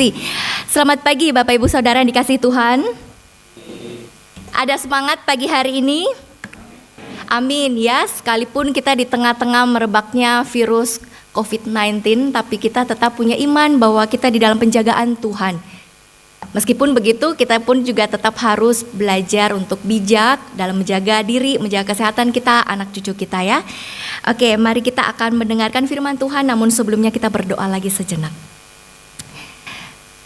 kasih. Selamat pagi Bapak Ibu Saudara yang dikasihi Tuhan. Ada semangat pagi hari ini? Amin ya, sekalipun kita di tengah-tengah merebaknya virus COVID-19, tapi kita tetap punya iman bahwa kita di dalam penjagaan Tuhan. Meskipun begitu, kita pun juga tetap harus belajar untuk bijak dalam menjaga diri, menjaga kesehatan kita, anak cucu kita ya. Oke, mari kita akan mendengarkan firman Tuhan, namun sebelumnya kita berdoa lagi sejenak.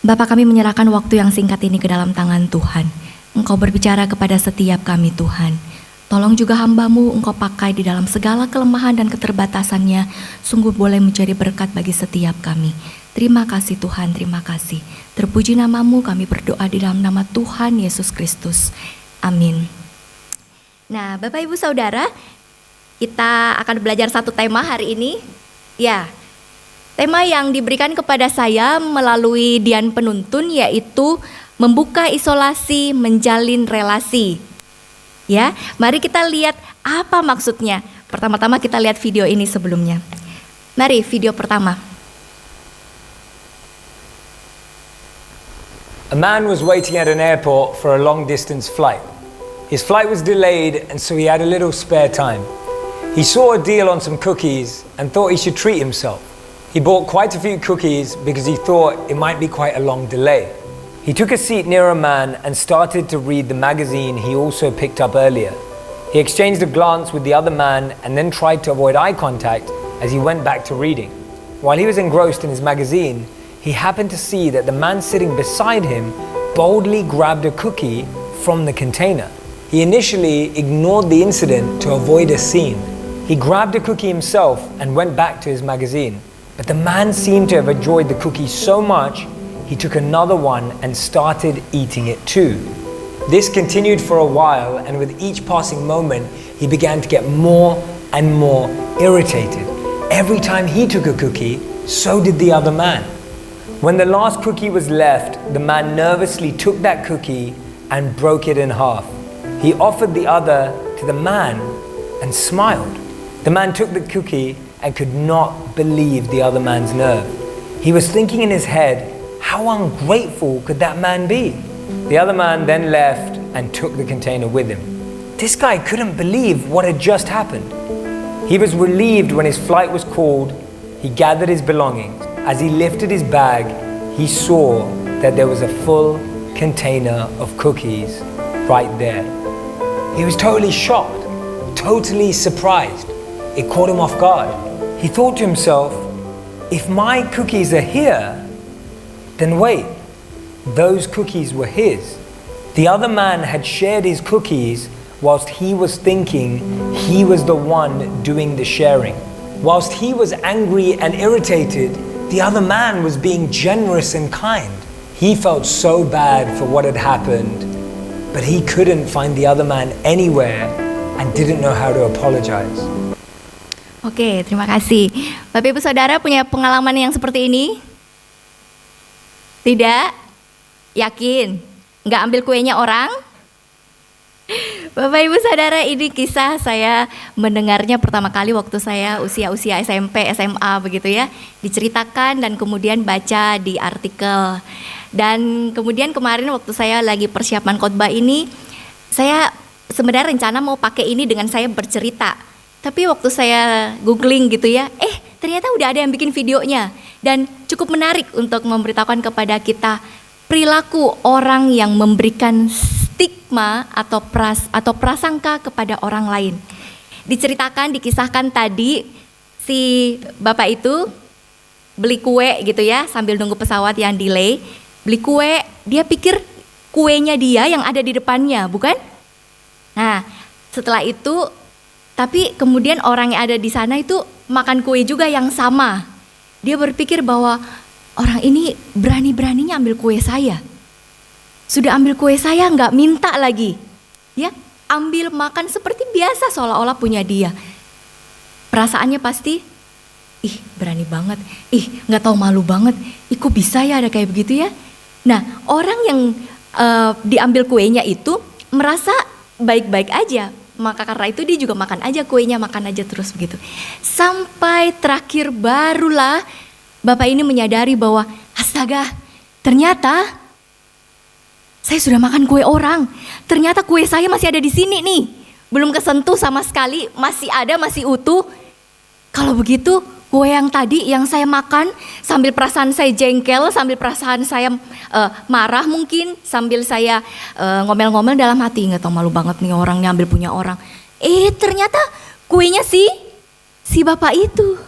Bapa, kami menyerahkan waktu yang singkat ini ke dalam tangan Tuhan. Engkau berbicara kepada setiap kami Tuhan. Tolong juga hamba-Mu Engkau pakai di dalam segala kelemahan dan keterbatasannya, sungguh boleh menjadi berkat bagi setiap kami. Terima kasih Tuhan, terima kasih. Terpuji nama-Mu, kami berdoa di dalam nama Tuhan Yesus Kristus. Amin. Nah, Bapak Ibu Saudara, kita akan belajar satu tema hari ini. Ya, tema yang diberikan kepada saya melalui Dian Penuntun yaitu membuka isolasi, menjalin relasi. Ya, mari kita lihat apa maksudnya. Pertama-tama kita lihat video ini sebelumnya. Mari video pertama. A man was waiting at an airport for a long-distance flight. His flight was delayed, and so he had a little spare time. He saw a deal on some cookies and thought he should treat himself. He bought quite a few cookies because he thought it might be quite a long delay. He took a seat near a man and started to read the magazine he also picked up earlier. He exchanged a glance with the other man and then tried to avoid eye contact as he went back to reading. While he was engrossed in his magazine, he happened to see that the man sitting beside him boldly grabbed a cookie from the container. He initially ignored the incident to avoid a scene. He grabbed a cookie himself and went back to his magazine. But the man seemed to have enjoyed the cookie so much, he took another one and started eating it too. This continued for a while, and with each passing moment, he began to get more and more irritated. Every time he took a cookie, so did the other man. When the last cookie was left, the man nervously took that cookie and broke it in half. He offered the other to the man and smiled. The man took the cookie and could not believe the other man's nerve. He was thinking in his head, how ungrateful could that man be? The other man then left and took the container with him. This guy couldn't believe what had just happened. He was relieved when his flight was called. He gathered his belongings. As he lifted his bag, he saw that there was a full container of cookies right there. He was totally shocked, totally surprised. It caught him off guard. He thought to himself, if my cookies are here, then wait, those cookies were his. The other man had shared his cookies whilst he was thinking he was the one doing the sharing. Whilst he was angry and irritated, the other man was being generous and kind. He felt so bad for what had happened, but he couldn't find the other man anywhere and didn't know how to apologize. Oke, terima kasih. Bapak Ibu Saudara punya pengalaman yang seperti ini? Tidak? Yakin? Nggak ambil kuenya orang? Bapak Ibu Saudara, ini kisah saya mendengarnya pertama kali waktu saya usia SMP, SMA begitu ya. Diceritakan dan kemudian baca di artikel. Dan kemudian kemarin waktu saya lagi persiapan khotbah ini, saya sebenarnya rencana mau pakai ini dengan saya bercerita. Tapi waktu saya googling gitu ya, ternyata udah ada yang bikin videonya. Dan cukup menarik untuk memberitahukan kepada kita perilaku orang yang memberikan stigma atau prasangka kepada orang lain. Diceritakan, dikisahkan tadi si bapak itu beli kue gitu ya sambil nunggu pesawat yang delay. Beli kue, dia pikir kuenya dia yang ada di depannya, bukan? Nah, setelah itu tapi kemudian orang yang ada di sana itu makan kue juga yang sama. Dia berpikir bahwa orang ini berani-beraninya ambil kue saya. Sudah ambil kue saya nggak minta lagi, ya ambil makan seperti biasa seolah-olah punya dia. Perasaannya pasti, berani banget, nggak tahu malu banget, kok bisa ya ada kayak begitu ya. Nah orang yang diambil kuenya itu merasa baik-baik aja, maka karena itu dia juga makan aja kuenya, makan aja terus begitu. Sampai terakhir barulah bapak ini menyadari bahwa astaga, ternyata saya sudah makan kue orang. Ternyata kue saya masih ada di sini nih. Belum kesentuh sama sekali, masih ada, masih utuh. Kalau begitu, kue yang tadi yang saya makan sambil perasaan saya jengkel, sambil perasaan saya marah mungkin, sambil saya ngomel-ngomel dalam hati, nggak tahu malu banget nih orang nyambil punya orang. Ternyata kuenya si bapak itu.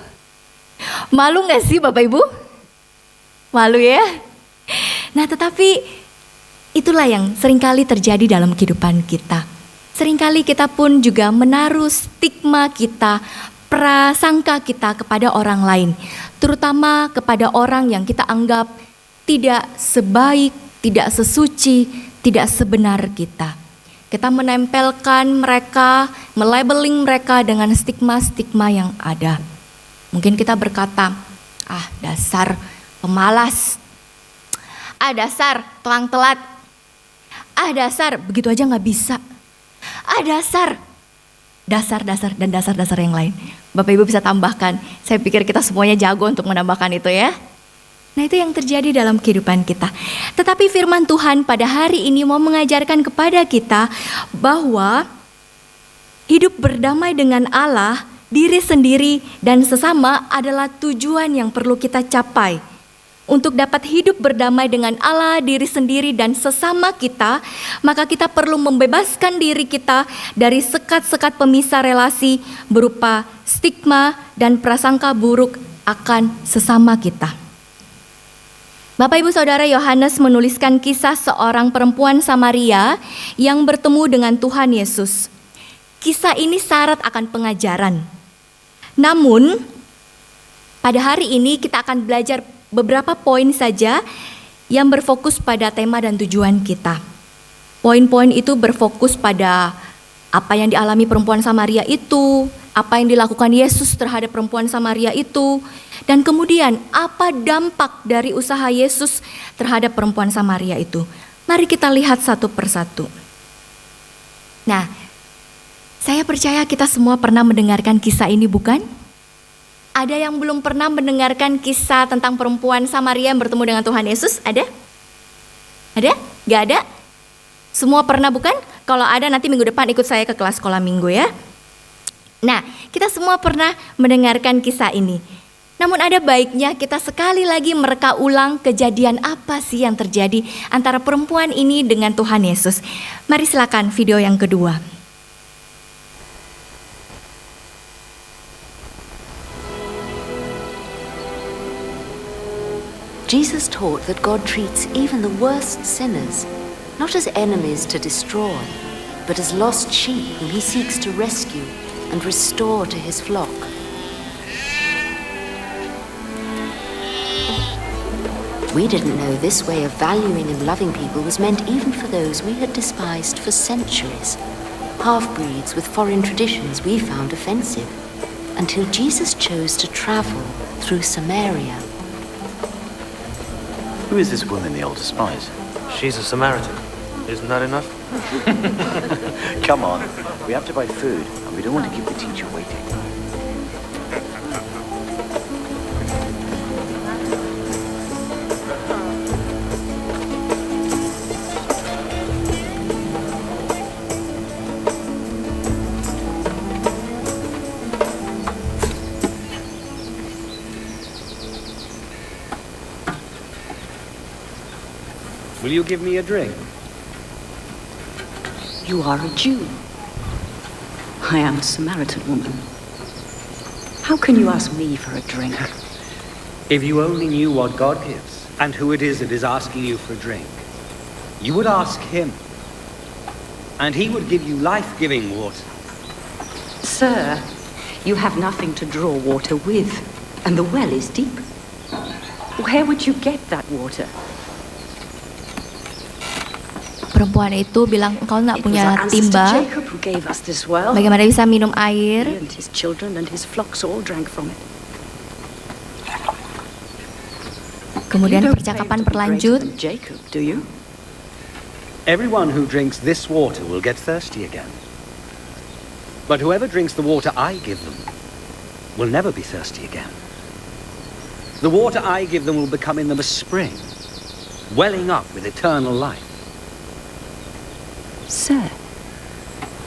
Malu nggak sih Bapak Ibu? Malu ya? Nah, tetapi itulah yang seringkali terjadi dalam kehidupan kita. Seringkali kita pun juga menaruh stigma kita, prasangka kita kepada orang lain, terutama kepada orang yang kita anggap tidak sebaik, tidak sesuci, tidak sebenar kita. Kita menempelkan mereka, melabeling mereka dengan stigma-stigma yang ada. Mungkin kita berkata, dasar pemalas, dasar telang telat, dasar begitu aja gak bisa, dasar dan dasar-dasar yang lain. Bapak Ibu bisa tambahkan, saya pikir kita semuanya jago untuk menambahkan itu ya. Nah, itu yang terjadi dalam kehidupan kita. Tetapi firman Tuhan pada hari ini mau mengajarkan kepada kita bahwa hidup berdamai dengan Allah, diri sendiri dan sesama adalah tujuan yang perlu kita capai. Untuk dapat hidup berdamai dengan Allah, diri sendiri dan sesama kita, maka kita perlu membebaskan diri kita dari sekat-sekat pemisah relasi berupa stigma dan prasangka buruk akan sesama kita. Bapak Ibu Saudara, Yohanes menuliskan kisah seorang perempuan Samaria yang bertemu dengan Tuhan Yesus. Kisah ini syarat akan pengajaran. Namun, pada hari ini kita akan belajar beberapa poin saja yang berfokus pada tema dan tujuan kita. Poin-poin itu berfokus pada apa yang dialami perempuan Samaria itu, apa yang dilakukan Yesus terhadap perempuan Samaria itu, dan kemudian apa dampak dari usaha Yesus terhadap perempuan Samaria itu. Mari kita lihat satu persatu. Nah, saya percaya kita semua pernah mendengarkan kisah ini, bukan? Ada yang belum pernah mendengarkan kisah tentang perempuan Samaria yang bertemu dengan Tuhan Yesus? Ada? Ada? Gak ada? Semua pernah bukan? Kalau ada nanti minggu depan ikut saya ke kelas sekolah minggu ya. Nah, kita semua pernah mendengarkan kisah ini. Namun ada baiknya kita sekali lagi mereka ulang kejadian apa sih yang terjadi antara perempuan ini dengan Tuhan Yesus. Mari silakan video yang kedua. Jesus taught that God treats even the worst sinners not as enemies to destroy, but as lost sheep whom he seeks to rescue and restore to his flock. We didn't know this way of valuing and loving people was meant even for those we had despised for centuries, half-breeds with foreign traditions we found offensive, until Jesus chose to travel through Samaria. Who is this woman the old despise? She's a Samaritan. Isn't that enough? Come on, we have to buy food, and we don't want to keep the teacher waiting. Will you give me a drink? You are a Jew. I am a Samaritan woman. How can you ask me for a drink? If you only knew what God gives and who it is that is asking you for a drink, you would ask him, and he would give you life-giving water. Sir, you have nothing to draw water with, and the well is deep. Where would you get that water? Perempuan itu bilang, engkau nak It was punya our ancestor timba, Jacob who gave us this well. bagaimana bisa minum air? He and his children and his flocks all drank from it. Kemudian You don't percakapan claim to be berlanjut. greater than Jacob, do you? Everyone who drinks this water will get thirsty again. But whoever drinks the water I give them will never be thirsty again. The water I give them will become in them a spring, welling up with eternal life. Sir,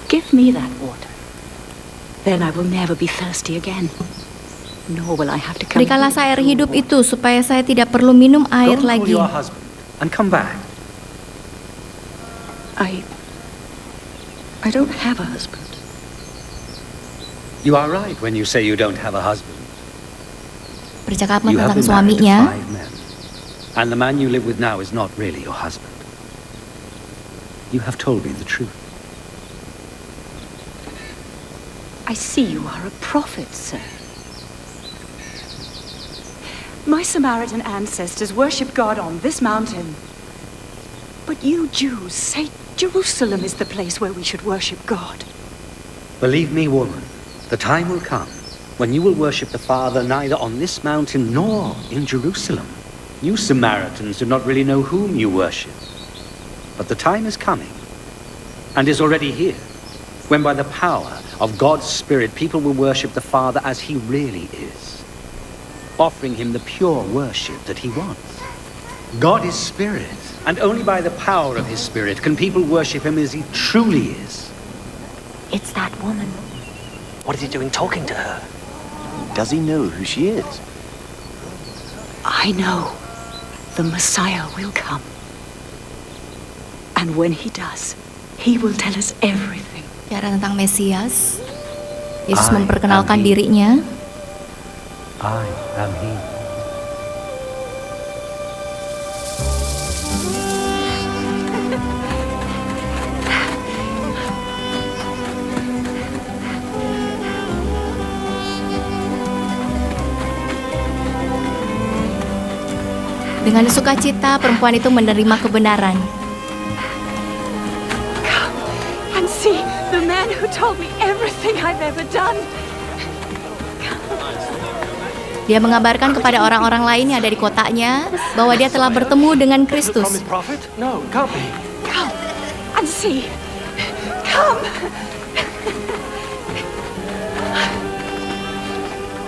give me that water. Then I will never be thirsty again. Nor will I have to come. Berikanlah saya air hidup itu supaya saya tidak perlu minum air Go and call lagi. your husband and come back. I don't have a husband. You are right when you say you don't have a husband. Percakapan You have tentang been married to suaminya. 5 men. And the man you live with now is not really your husband. You have told me the truth. I see you are a prophet, sir. My Samaritan ancestors worshipped God on this mountain. But you Jews say Jerusalem is the place where we should worship God. Believe me, woman, the time will come when you will worship the Father neither on this mountain nor in Jerusalem. You Samaritans do not really know whom you worship. But the time is coming, and is already here, when by the power of God's Spirit people will worship the Father as he really is, offering him the pure worship that he wants. God is Spirit, and only by the power of his Spirit can people worship him as he truly is. It's that woman. What is he doing talking to her? Does he know who she is? I know the Messiah will come. And when he does, he will tell us everything. Bicara tentang Mesias. Yesus I memperkenalkan am he. dirinya. I am he. Dengan sukacita perempuan itu menerima kebenaran. And see the man who told me everything I've ever done. Dia mengabarkan kepada orang-orang lain yang ada di kotanya bahwa dia telah bertemu dengan Kristus. Promised prophet? No, can't be. Come and see. Come.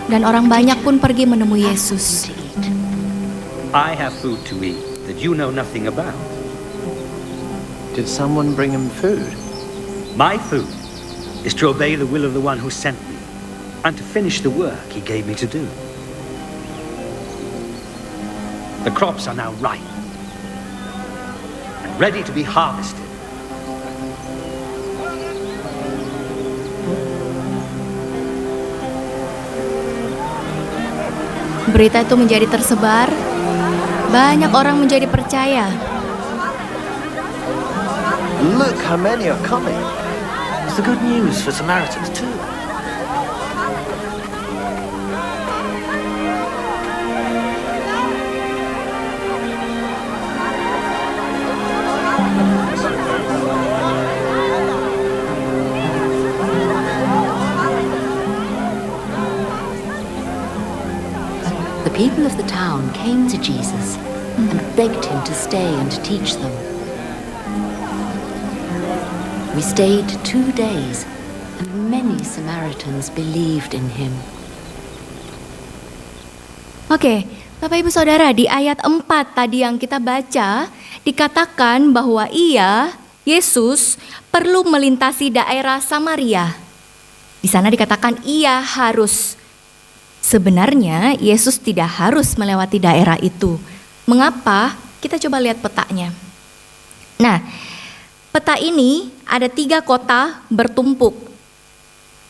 Dan orang banyak pun pergi menemui Yesus. I have food to eat that you know nothing about. Did someone bring him food? My food is to obey the will of the one who sent me and to finish the work he gave me to do. The crops are now ripe and ready to be harvested. Berita itu menjadi tersebar. Banyak orang menjadi percaya. Look how many are coming. It's the good news for Samaritans too. The people of the town came to Jesus and begged him to stay and teach them. We stayed 2 days, and many Samaritans believed in him. Oke, Bapak Ibu Saudara, di ayat 4 tadi yang kita baca, dikatakan bahwa Yesus, perlu melintasi daerah Samaria. Di sana dikatakan ia harus. Sebenarnya Yesus tidak harus melewati daerah itu. Mengapa? Kita coba lihat petanya. Nah, peta ini ada 3 kota bertumpuk.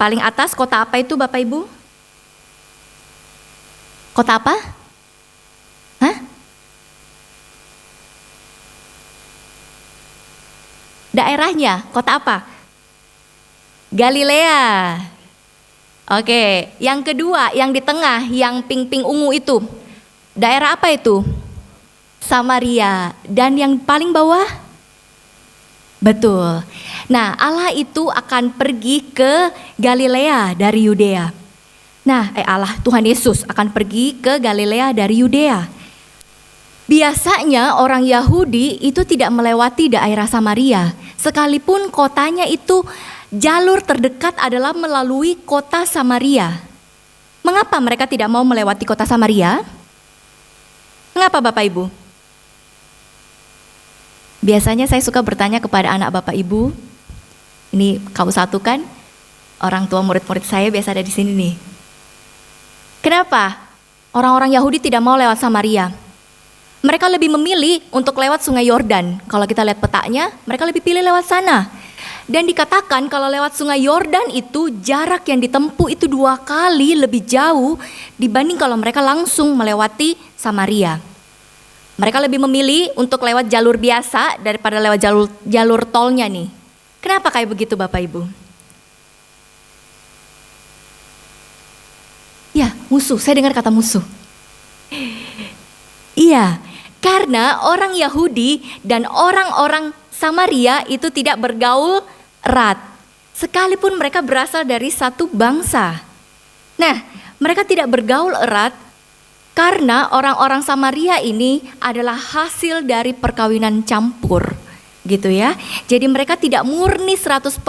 Paling atas kota apa itu Bapak Ibu? Kota apa? Hah? Daerahnya, kota apa? Galilea. Oke, yang kedua, yang di tengah, yang pink-pink ungu itu. Daerah apa itu? Samaria. Dan yang paling bawah? Betul. Nah, Allah itu akan pergi ke Galilea dari Yudea. Nah, Tuhan Yesus akan pergi ke Galilea dari Yudea. Biasanya orang Yahudi itu tidak melewati daerah Samaria, sekalipun kotanya itu jalur terdekat adalah melalui kota Samaria. Mengapa mereka tidak mau melewati kota Samaria? Mengapa Bapak Ibu? Biasanya saya suka bertanya kepada anak bapak ibu, ini KU1 kan, orang tua murid-murid saya biasa ada di sini nih. Kenapa orang-orang Yahudi tidak mau lewat Samaria? Mereka lebih memilih untuk lewat Sungai Yordan. Kalau kita lihat petanya, mereka lebih pilih lewat sana. Dan dikatakan kalau lewat Sungai Yordan itu jarak yang ditempuh itu 2 kali lebih jauh dibanding kalau mereka langsung melewati Samaria. Mereka lebih memilih untuk lewat jalur biasa daripada lewat jalur tolnya nih. Kenapa kayak begitu Bapak Ibu? Ya, musuh. Saya dengar kata musuh. Iya, karena orang Yahudi dan orang-orang Samaria itu tidak bergaul erat. Sekalipun mereka berasal dari satu bangsa. Nah, mereka tidak bergaul erat karena orang-orang Samaria ini adalah hasil dari perkawinan campur. Gitu ya. Jadi mereka tidak murni 100%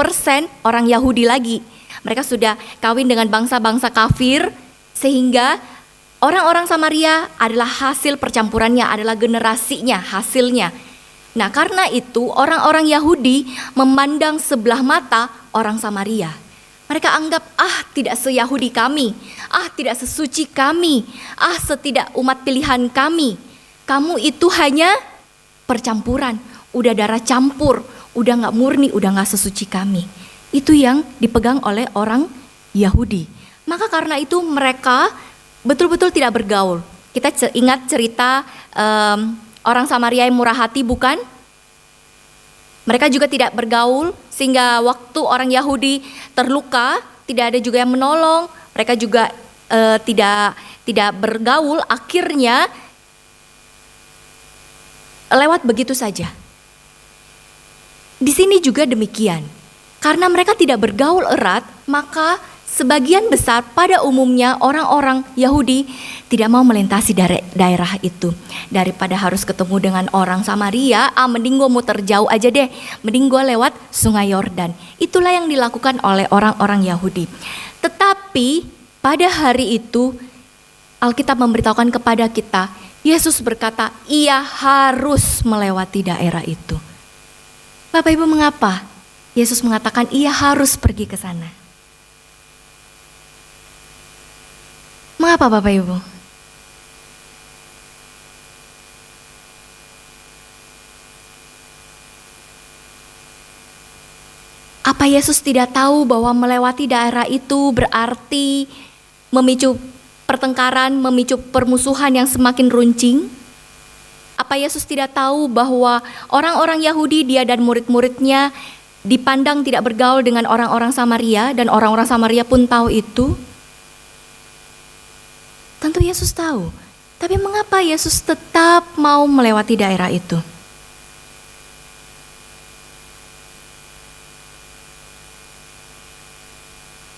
orang Yahudi lagi. Mereka sudah kawin dengan bangsa-bangsa kafir sehingga orang-orang Samaria adalah hasil percampurannya, adalah generasinya, hasilnya. Nah, karena itu orang-orang Yahudi memandang sebelah mata orang Samaria. Mereka anggap, tidak se-Yahudi kami, tidak sesuci kami, setidak umat pilihan kami. Kamu itu hanya percampuran, udah darah campur, udah gak murni, udah gak sesuci kami. Itu yang dipegang oleh orang Yahudi. Maka karena itu mereka betul-betul tidak bergaul. Kita ingat cerita orang Samaria yang murah hati bukan? Mereka juga tidak bergaul sehingga waktu orang Yahudi terluka tidak ada juga yang menolong. Mereka juga tidak bergaul, akhirnya lewat begitu saja. Di sini juga demikian. Karena mereka tidak bergaul erat, maka sebagian besar pada umumnya orang-orang Yahudi tidak mau melintasi daerah itu. Daripada harus ketemu dengan orang Samaria, mending gue muter jauh aja deh. Mending gue lewat Sungai Yordan. Itulah yang dilakukan oleh orang-orang Yahudi. Tetapi pada hari itu Alkitab memberitahukan kepada kita, Yesus berkata, ia harus melewati daerah itu. Bapak Ibu, mengapa Yesus mengatakan ia harus pergi ke sana? Mengapa Bapak Ibu? Apa Yesus tidak tahu bahwa melewati daerah itu berarti memicu pertengkaran, memicu permusuhan yang semakin runcing? Apa Yesus tidak tahu bahwa orang-orang Yahudi, dia dan murid-muridnya dipandang tidak bergaul dengan orang-orang Samaria dan orang-orang Samaria pun tahu itu? Tentu Yesus tahu, tapi mengapa Yesus tetap mau melewati daerah itu?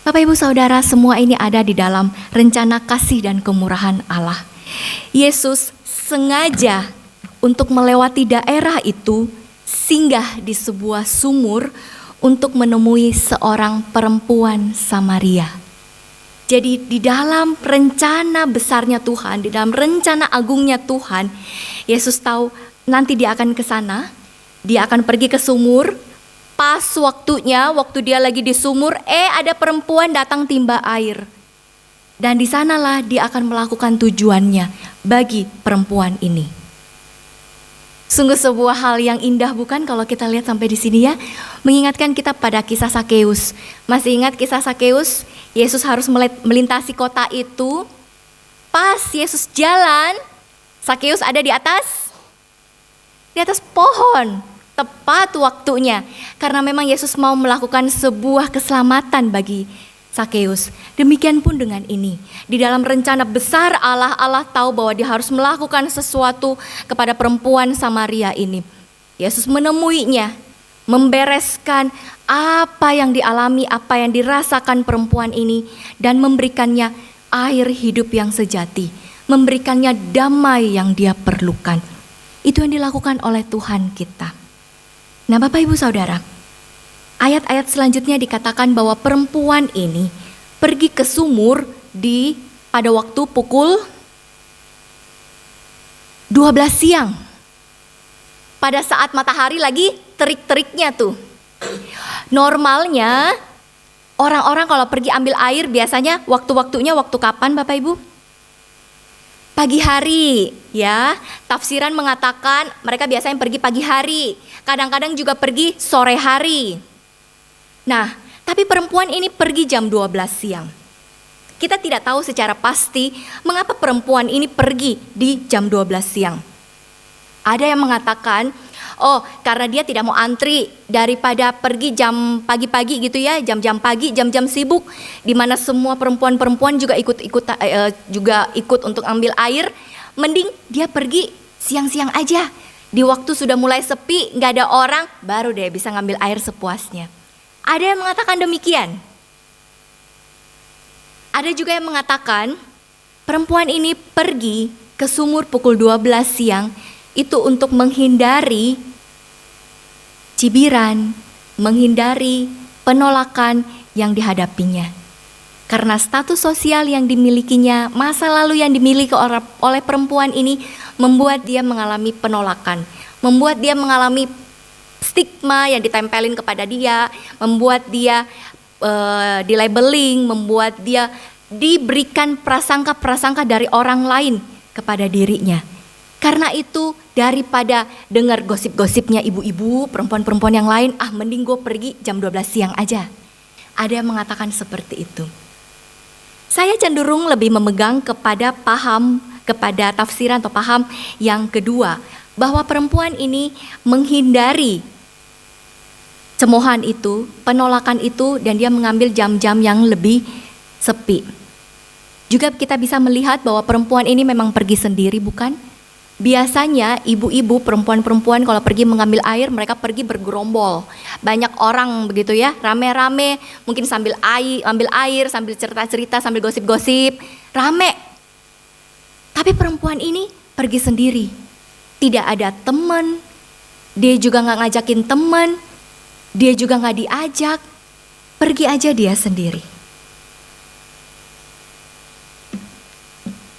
Bapak Ibu Saudara, semua ini ada di dalam rencana kasih dan kemurahan Allah. Yesus sengaja untuk melewati daerah itu, singgah di sebuah sumur untuk menemui seorang perempuan Samaria. Jadi di dalam rencana besarnya Tuhan, di dalam rencana agungnya Tuhan, Yesus tahu nanti dia akan ke sana, dia akan pergi ke sumur. Pas waktunya, waktu dia lagi di sumur, ada perempuan datang timba air. Dan di sanalah dia akan melakukan tujuannya bagi perempuan ini. Sungguh sebuah hal yang indah bukan kalau kita lihat sampai di sini ya. Mengingatkan kita pada kisah Sakeus. Masih ingat kisah Sakeus? Yesus harus melintasi kota itu. Pas Yesus jalan, Sakeus ada di atas pohon. Tepat waktunya, karena memang Yesus mau melakukan sebuah keselamatan bagi Sakeus. Demikian pun dengan ini, di dalam rencana besar Allah tahu bahwa dia harus melakukan sesuatu kepada perempuan Samaria ini. Yesus menemuinya, membereskan apa yang dialami, apa yang dirasakan perempuan ini, dan memberikannya air hidup yang sejati, memberikannya damai yang dia perlukan. Itu yang dilakukan oleh Tuhan kita. Nah Bapak Ibu Saudara, ayat-ayat selanjutnya dikatakan bahwa perempuan ini pergi ke sumur pada waktu pukul 12 siang. pada saat matahari lagi terik-teriknya tuh. Normalnya orang-orang kalau pergi ambil air biasanya waktu-waktunya waktu kapan Bapak Ibu? Pagi hari ya. Tafsiran mengatakan mereka biasanya pergi pagi hari. Kadang-kadang juga pergi sore hari. Nah, tapi perempuan ini pergi jam 12 siang. Kita tidak tahu secara pasti mengapa perempuan ini pergi di jam 12 siang. Ada yang mengatakan, oh karena dia tidak mau antri daripada pergi jam pagi-pagi gitu ya, jam-jam pagi, jam-jam sibuk, di mana semua perempuan-perempuan juga ikut untuk ambil air. Mending dia pergi siang-siang aja, di waktu sudah mulai sepi, nggak ada orang, baru deh bisa ngambil air sepuasnya. Ada yang mengatakan demikian. Ada juga yang mengatakan perempuan ini pergi ke sumur pukul 12 siang itu untuk menghindari cibiran, menghindari penolakan yang dihadapinya. Karena status sosial yang dimilikinya, masa lalu yang dimiliki oleh perempuan ini membuat dia mengalami penolakan, membuat dia mengalami stigma yang ditempelin kepada dia, membuat dia di-labeling, membuat dia diberikan prasangka-prasangka dari orang lain kepada dirinya. Karena itu daripada dengar gosip-gosipnya ibu-ibu, perempuan-perempuan yang lain, mending gue pergi jam 12 siang aja. Ada yang mengatakan seperti itu. Saya cenderung lebih memegang kepada tafsiran atau paham yang kedua, bahwa perempuan ini menghindari cemoohan itu, penolakan itu, dan dia mengambil jam-jam yang lebih sepi. Juga kita bisa melihat bahwa perempuan ini memang pergi sendiri, bukan? Biasanya ibu-ibu, perempuan-perempuan kalau pergi mengambil air, mereka pergi bergerombol. Banyak orang begitu ya, rame-rame, mungkin sambil ambil air, sambil cerita-cerita, sambil gosip-gosip, rame. Tapi perempuan ini pergi sendiri. Tidak ada teman, dia juga gak ngajakin teman, dia juga gak diajak, pergi aja dia sendiri.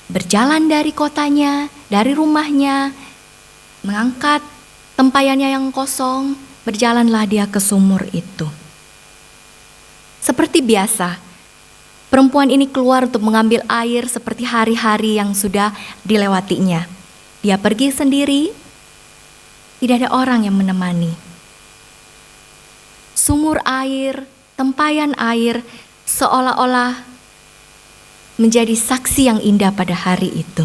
Berjalan dari kotanya, dari rumahnya, mengangkat tempayannya yang kosong, berjalanlah dia ke sumur itu. Seperti biasa, perempuan ini keluar untuk mengambil air seperti hari-hari yang sudah dilewatinya. Dia pergi sendiri, tidak ada orang yang menemani. Sumur air, tempayan air, seolah-olah menjadi saksi yang indah pada hari itu.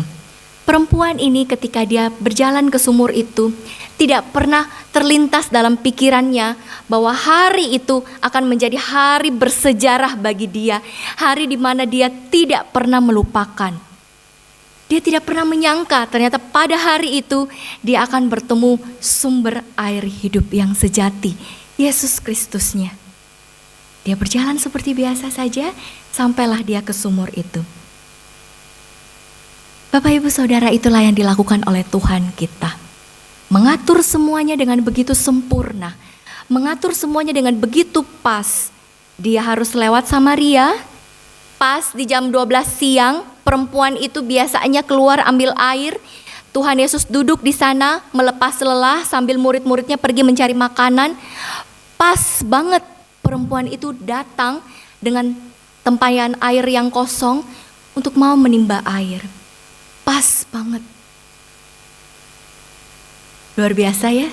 Perempuan ini ketika dia berjalan ke sumur itu, tidak pernah terlintas dalam pikirannya bahwa hari itu akan menjadi hari bersejarah bagi dia. Hari di mana dia tidak pernah melupakan. Dia tidak pernah menyangka ternyata pada hari itu dia akan bertemu sumber air hidup yang sejati, Yesus Kristusnya. Dia berjalan seperti biasa saja, sampailah dia ke sumur itu. Bapak Ibu Saudara, itulah yang dilakukan oleh Tuhan kita. Mengatur semuanya dengan begitu sempurna, mengatur semuanya dengan begitu pas. Dia harus lewat Samaria, pas di jam 12 siang, perempuan itu biasanya keluar ambil air. Tuhan Yesus duduk di sana melepas lelah sambil murid-muridnya pergi mencari makanan. Pas banget perempuan itu datang dengan tempayan air yang kosong untuk mau menimba air. Pas banget. Luar biasa ya,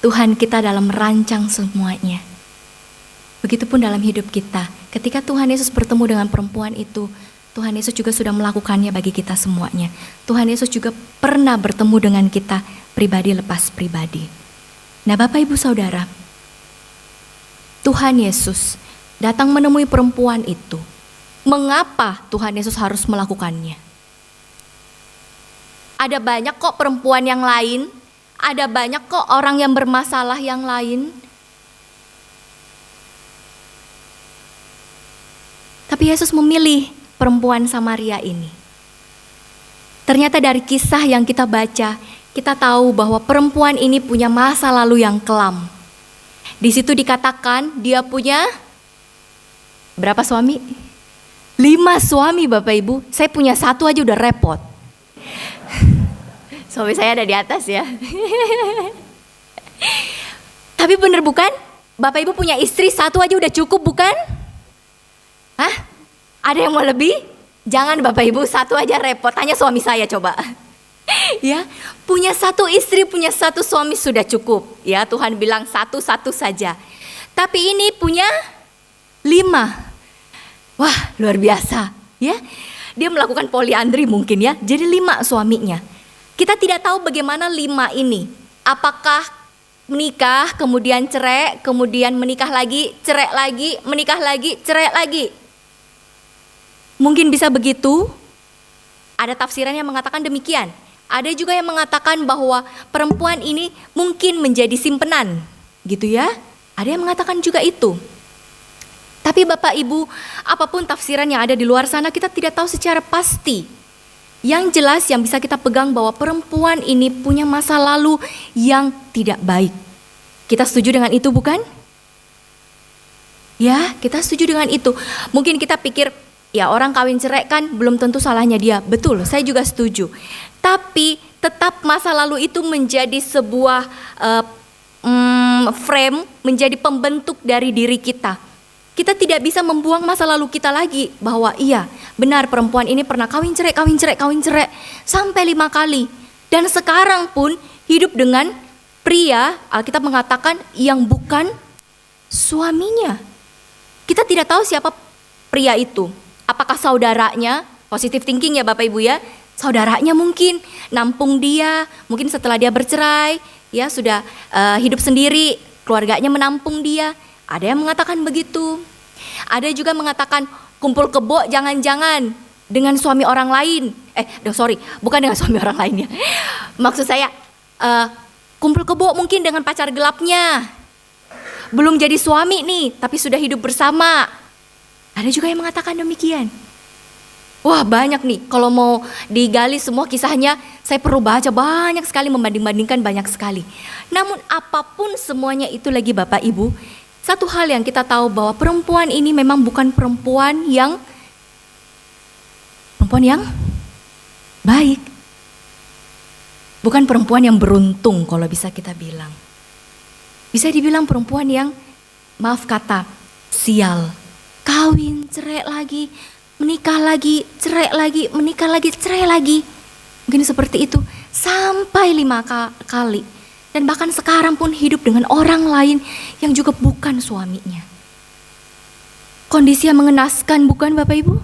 Tuhan kita dalam merancang semuanya. Begitupun dalam hidup kita. Ketika Tuhan Yesus bertemu dengan perempuan itu, Tuhan Yesus juga sudah melakukannya bagi kita semuanya. Tuhan Yesus juga pernah bertemu dengan kita pribadi lepas pribadi. Nah Bapak Ibu Saudara, Tuhan Yesus datang menemui perempuan itu. Mengapa Tuhan Yesus harus melakukannya? Ada banyak kok perempuan yang lain, ada banyak kok orang yang bermasalah yang lain. Tapi Yesus memilih perempuan Samaria ini. Ternyata dari kisah yang kita baca, kita tahu bahwa perempuan ini punya masa lalu yang kelam. Di situ dikatakan dia punya berapa suami? 5 suami Bapak Ibu. Saya punya 1 aja udah repot. Suami saya ada di atas ya. Tapi bener bukan? Bapak Ibu punya istri satu aja udah cukup bukan? Hah? Ada yang mau lebih? Jangan Bapak Ibu, satu aja repot. Tanya suami saya coba. Ya, punya satu istri, punya satu suami sudah cukup. Ya, Tuhan bilang satu-satu saja. Tapi ini punya 5. Wah, luar biasa. Ya, dia melakukan poliandri mungkin ya. Jadi 5 suaminya. Kita tidak tahu bagaimana 5 ini. Apakah menikah, kemudian cerai, kemudian menikah lagi, cerai lagi, menikah lagi, cerai lagi. Mungkin bisa begitu. Ada tafsiran yang mengatakan demikian. Ada juga yang mengatakan bahwa perempuan ini mungkin menjadi simpenan, gitu ya. Ada yang mengatakan juga itu. Tapi Bapak Ibu, apapun tafsiran yang ada di luar sana, kita tidak tahu secara pasti. Yang jelas yang bisa kita pegang bahwa perempuan ini punya masa lalu yang tidak baik. Kita setuju dengan itu bukan? Ya, kita setuju dengan itu. Mungkin kita pikir, ya orang kawin cerai kan belum tentu salahnya dia. Betul, saya juga setuju. Tapi tetap masa lalu itu menjadi sebuah frame, menjadi pembentuk dari diri kita. Kita tidak bisa membuang masa lalu kita lagi. Bahwa iya, benar perempuan ini pernah kawin cerai sampai 5 kali. Dan sekarang pun hidup dengan pria, Alkitab mengatakan yang bukan suaminya. Kita tidak tahu siapa pria itu. Apakah saudaranya? Positive thinking ya Bapak Ibu ya. Saudaranya mungkin nampung dia, mungkin setelah dia bercerai, ya sudah hidup sendiri, keluarganya menampung dia. Ada yang mengatakan begitu. Ada juga mengatakan kumpul kebo jangan-jangan dengan suami orang lain. Bukan dengan suami orang lainnya. Maksud saya kumpul kebo mungkin dengan pacar gelapnya. Belum jadi suami nih, tapi sudah hidup bersama. Ada juga yang mengatakan demikian. Wah banyak nih, kalau mau digali semua kisahnya, saya perlu baca banyak sekali, membanding-bandingkan banyak sekali. Namun apapun semuanya itu lagi Bapak Ibu, satu hal yang kita tahu bahwa perempuan ini memang bukan perempuan yang baik. Bukan perempuan yang beruntung kalau bisa kita bilang. Bisa dibilang perempuan yang, maaf kata, sial. Kawin, cerai lagi, menikah lagi, cerai lagi, menikah lagi, cerai lagi. Mungkin seperti itu sampai 5 kali. Dan bahkan sekarang pun hidup dengan orang lain yang juga bukan suaminya. Kondisi yang mengenaskan bukan Bapak Ibu?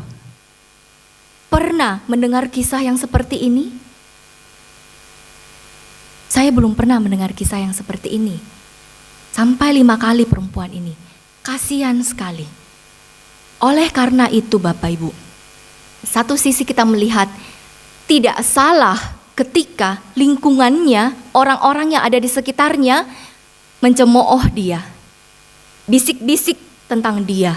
Pernah mendengar kisah yang seperti ini? Saya belum pernah mendengar kisah yang seperti ini. Sampai 5 kali perempuan ini. Kasihan sekali. Oleh karena itu Bapak Ibu, satu sisi kita melihat tidak salah ketika lingkungannya, orang-orang yang ada di sekitarnya mencemooh dia, bisik-bisik tentang dia,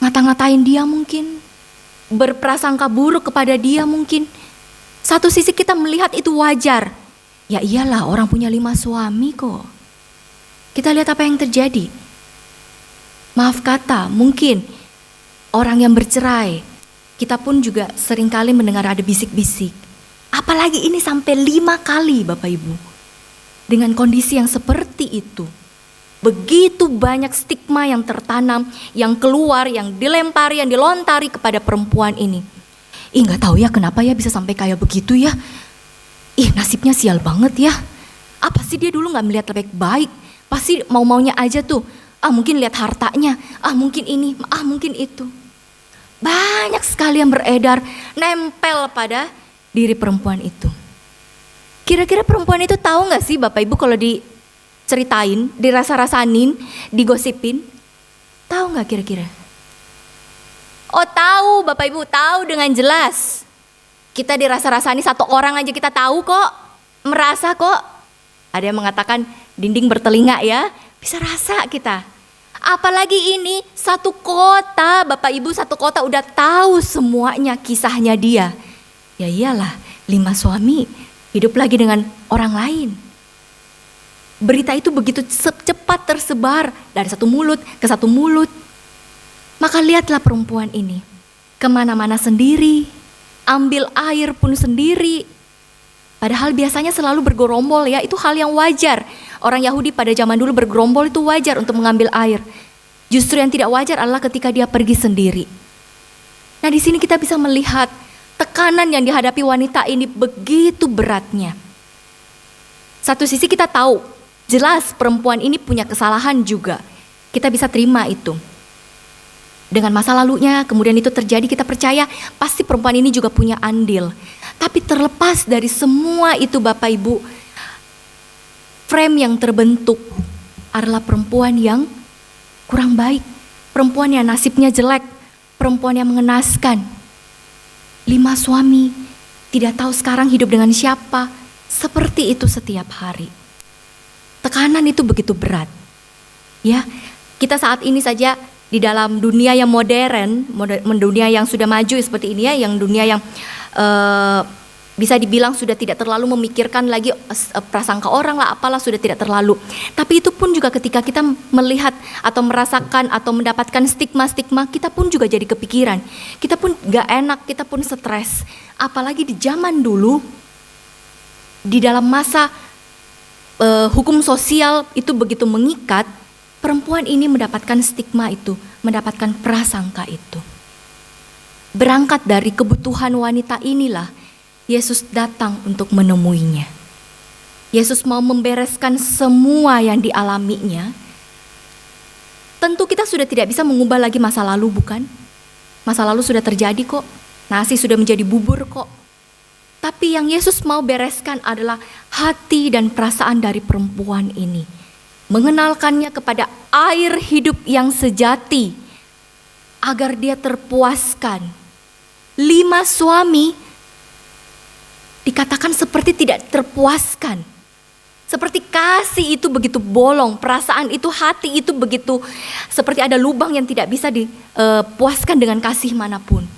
ngata-ngatain dia mungkin, berprasangka buruk kepada dia mungkin. Satu sisi kita melihat itu wajar. Ya iyalah, orang punya 5 suami kok. Kita lihat apa yang terjadi. Maaf kata, mungkin orang yang bercerai, kita pun juga seringkali mendengar ada bisik-bisik. Apalagi ini sampai 5 kali Bapak Ibu. Dengan kondisi yang seperti itu. Begitu banyak stigma yang tertanam, yang keluar, yang dilempari, yang dilontari kepada perempuan ini. Gak tahu ya kenapa ya bisa sampai kayak begitu ya. Nasibnya sial banget ya. Apa sih dia dulu gak melihat lebih baik. Pasti mau-maunya aja tuh. Mungkin lihat hartanya, mungkin ini, mungkin itu. Banyak sekali yang beredar, nempel pada diri perempuan itu. Kira-kira perempuan itu tahu gak sih Bapak Ibu kalau diceritain, dirasa-rasanin, digosipin? Tahu gak kira-kira? Oh tahu Bapak Ibu, tahu dengan jelas. Kita dirasa-rasani, satu orang aja kita tahu kok, merasa kok. Ada yang mengatakan dinding bertelinga ya. Bisa rasa kita. Apalagi ini satu kota, Bapak Ibu satu kota udah tahu semuanya kisahnya dia. Ya iyalah, 5 suami hidup lagi dengan orang lain. Berita itu begitu cepat tersebar dari satu mulut ke satu mulut. Maka lihatlah perempuan ini. Kemana-mana sendiri, ambil air pun sendiri. Padahal biasanya selalu bergerombol ya, itu hal yang wajar. Orang Yahudi pada zaman dulu bergerombol itu wajar untuk mengambil air. Justru yang tidak wajar adalah ketika dia pergi sendiri. Nah, di sini kita bisa melihat tekanan yang dihadapi wanita ini begitu beratnya. Satu sisi kita tahu, jelas perempuan ini punya kesalahan juga. Kita bisa terima itu. Dengan masa lalunya, kemudian itu terjadi, kita percaya pasti perempuan ini juga punya andil. Tapi terlepas dari semua itu Bapak Ibu, frame yang terbentuk adalah perempuan yang kurang baik. Perempuan yang nasibnya jelek, perempuan yang mengenaskan. 5 suami, tidak tahu sekarang hidup dengan siapa. Seperti itu setiap hari. Tekanan itu begitu berat. Ya, kita saat ini saja di dalam dunia yang modern, dunia yang sudah maju seperti ini ya, yang dunia yang bisa dibilang sudah tidak terlalu memikirkan lagi prasangka orang lah, apalah, sudah tidak terlalu. Tapi itu pun juga ketika kita melihat atau merasakan atau mendapatkan stigma-stigma, kita pun juga jadi kepikiran. Kita pun gak enak, kita pun stres. Apalagi di zaman dulu, di dalam masa hukum sosial itu begitu mengikat, perempuan ini mendapatkan stigma itu, mendapatkan prasangka itu. Berangkat dari kebutuhan wanita inilah, Yesus datang untuk menemuinya. Yesus mau membereskan semua yang dialaminya. Tentu kita sudah tidak bisa mengubah lagi masa lalu, bukan? Masa lalu sudah terjadi kok, nasi sudah menjadi bubur kok. Tapi yang Yesus mau bereskan adalah hati dan perasaan dari perempuan ini. Mengenalkannya kepada air hidup yang sejati, agar dia terpuaskan. 5 suami dikatakan seperti tidak terpuaskan. Seperti kasih itu begitu bolong, perasaan itu, hati itu begitu, seperti ada lubang yang tidak bisa dipuaskan dengan kasih manapun.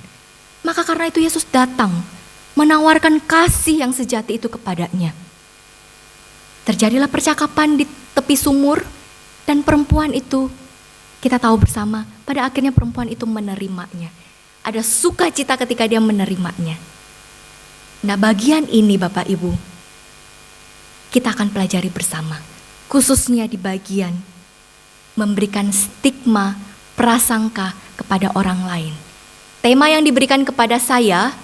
Maka karena itu Yesus datang, menawarkan kasih yang sejati itu kepadanya. Terjadilah percakapan di tepi sumur, dan perempuan itu, kita tahu bersama, pada akhirnya perempuan itu menerimanya. Ada sukacita ketika dia menerimanya. Nah, bagian ini Bapak Ibu, kita akan pelajari bersama. Khususnya di bagian memberikan stigma, prasangka kepada orang lain. Tema yang diberikan kepada saya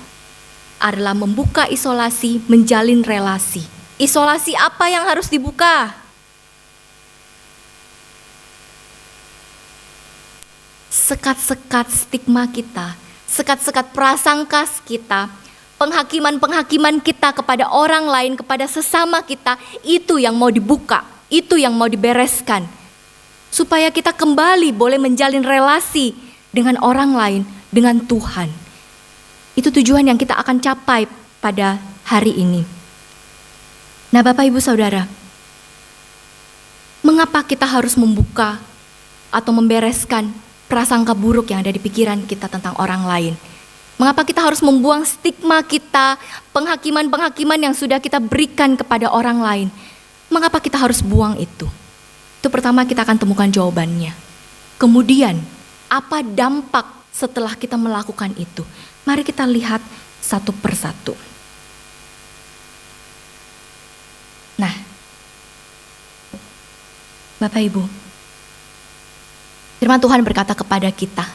adalah membuka isolasi, menjalin relasi. Isolasi apa yang harus dibuka? Sekat-sekat stigma kita, sekat-sekat prasangka kita, penghakiman-penghakiman kita kepada orang lain, kepada sesama kita, itu yang mau dibuka, itu yang mau dibereskan. Supaya kita kembali boleh menjalin relasi dengan orang lain, dengan Tuhan. Itu tujuan yang kita akan capai pada hari ini. Nah Bapak Ibu Saudara, mengapa kita harus membuka atau membereskan prasangka buruk yang ada di pikiran kita tentang orang lain? Mengapa kita harus membuang stigma kita, penghakiman-penghakiman yang sudah kita berikan kepada orang lain? Mengapa kita harus buang itu? Itu pertama kita akan temukan jawabannya. Kemudian, apa dampak setelah kita melakukan itu? Mari kita lihat satu persatu. Nah, Bapak Ibu, firman Tuhan berkata kepada kita,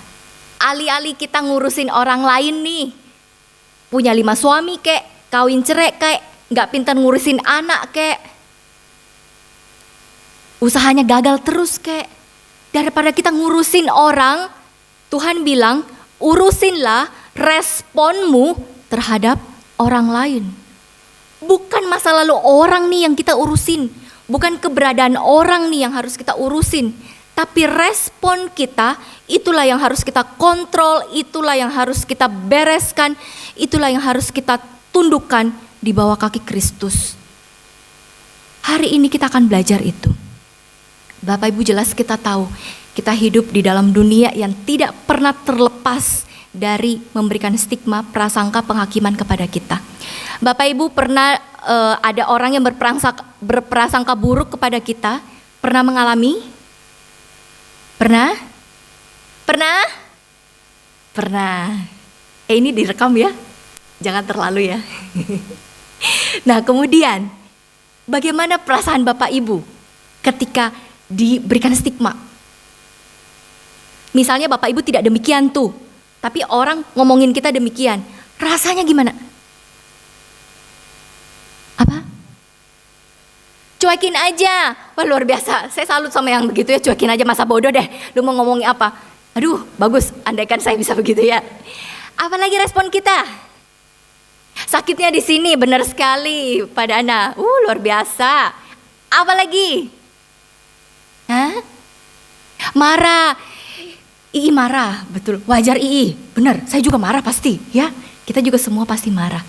alih-alih kita ngurusin orang lain nih, punya 5 suami kek, kawin cerai kek, gak pintar ngurusin anak kek, usahanya gagal terus kek, daripada kita ngurusin orang, Tuhan bilang urusinlah responmu terhadap orang lain. Bukan masa lalu orang nih yang kita urusin, bukan keberadaan orang nih yang harus kita urusin, tapi respon kita, itulah yang harus kita kontrol, itulah yang harus kita bereskan, itulah yang harus kita tundukkan di bawah kaki Kristus. Hari ini kita akan belajar itu. Bapak Ibu jelas kita tahu, kita hidup di dalam dunia yang tidak pernah terlepas dari memberikan stigma, prasangka, penghakiman kepada kita. Bapak Ibu pernah ada orang yang berprasangka buruk kepada kita? Pernah mengalami? Pernah? Pernah? Pernah. Ini direkam ya? Jangan terlalu ya. Nah kemudian, bagaimana perasaan Bapak Ibu ketika diberikan stigma. Misalnya Bapak Ibu tidak demikian tuh, tapi orang ngomongin kita demikian. Rasanya gimana? Apa? Cuekin aja. Wah, luar biasa. Saya salut sama yang begitu ya, cuekin aja, masa bodoh deh. Lu mau ngomongin apa? Aduh, bagus. Andaikan saya bisa begitu ya. Apalagi respon kita? Sakitnya di sini, benar sekali Pak Dana. Luar biasa. Apalagi? Hah? Marah. Ii marah, betul. Wajar Ii, benar. Saya juga marah pasti, ya. Kita juga semua pasti marah.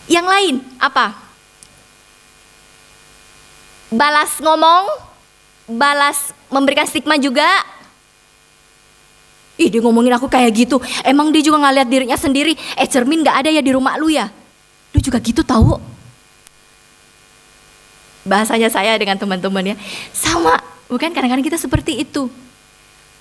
Yang lain apa? Balas ngomong, balas memberikan stigma juga. Ih, dia ngomongin aku kayak gitu. Emang dia juga nggak lihat dirinya sendiri. Cermin nggak ada ya di rumah lu ya? Lu juga gitu tahu? Bahasanya saya dengan teman-teman ya sama, bukan? Kadang-kadang kita seperti itu.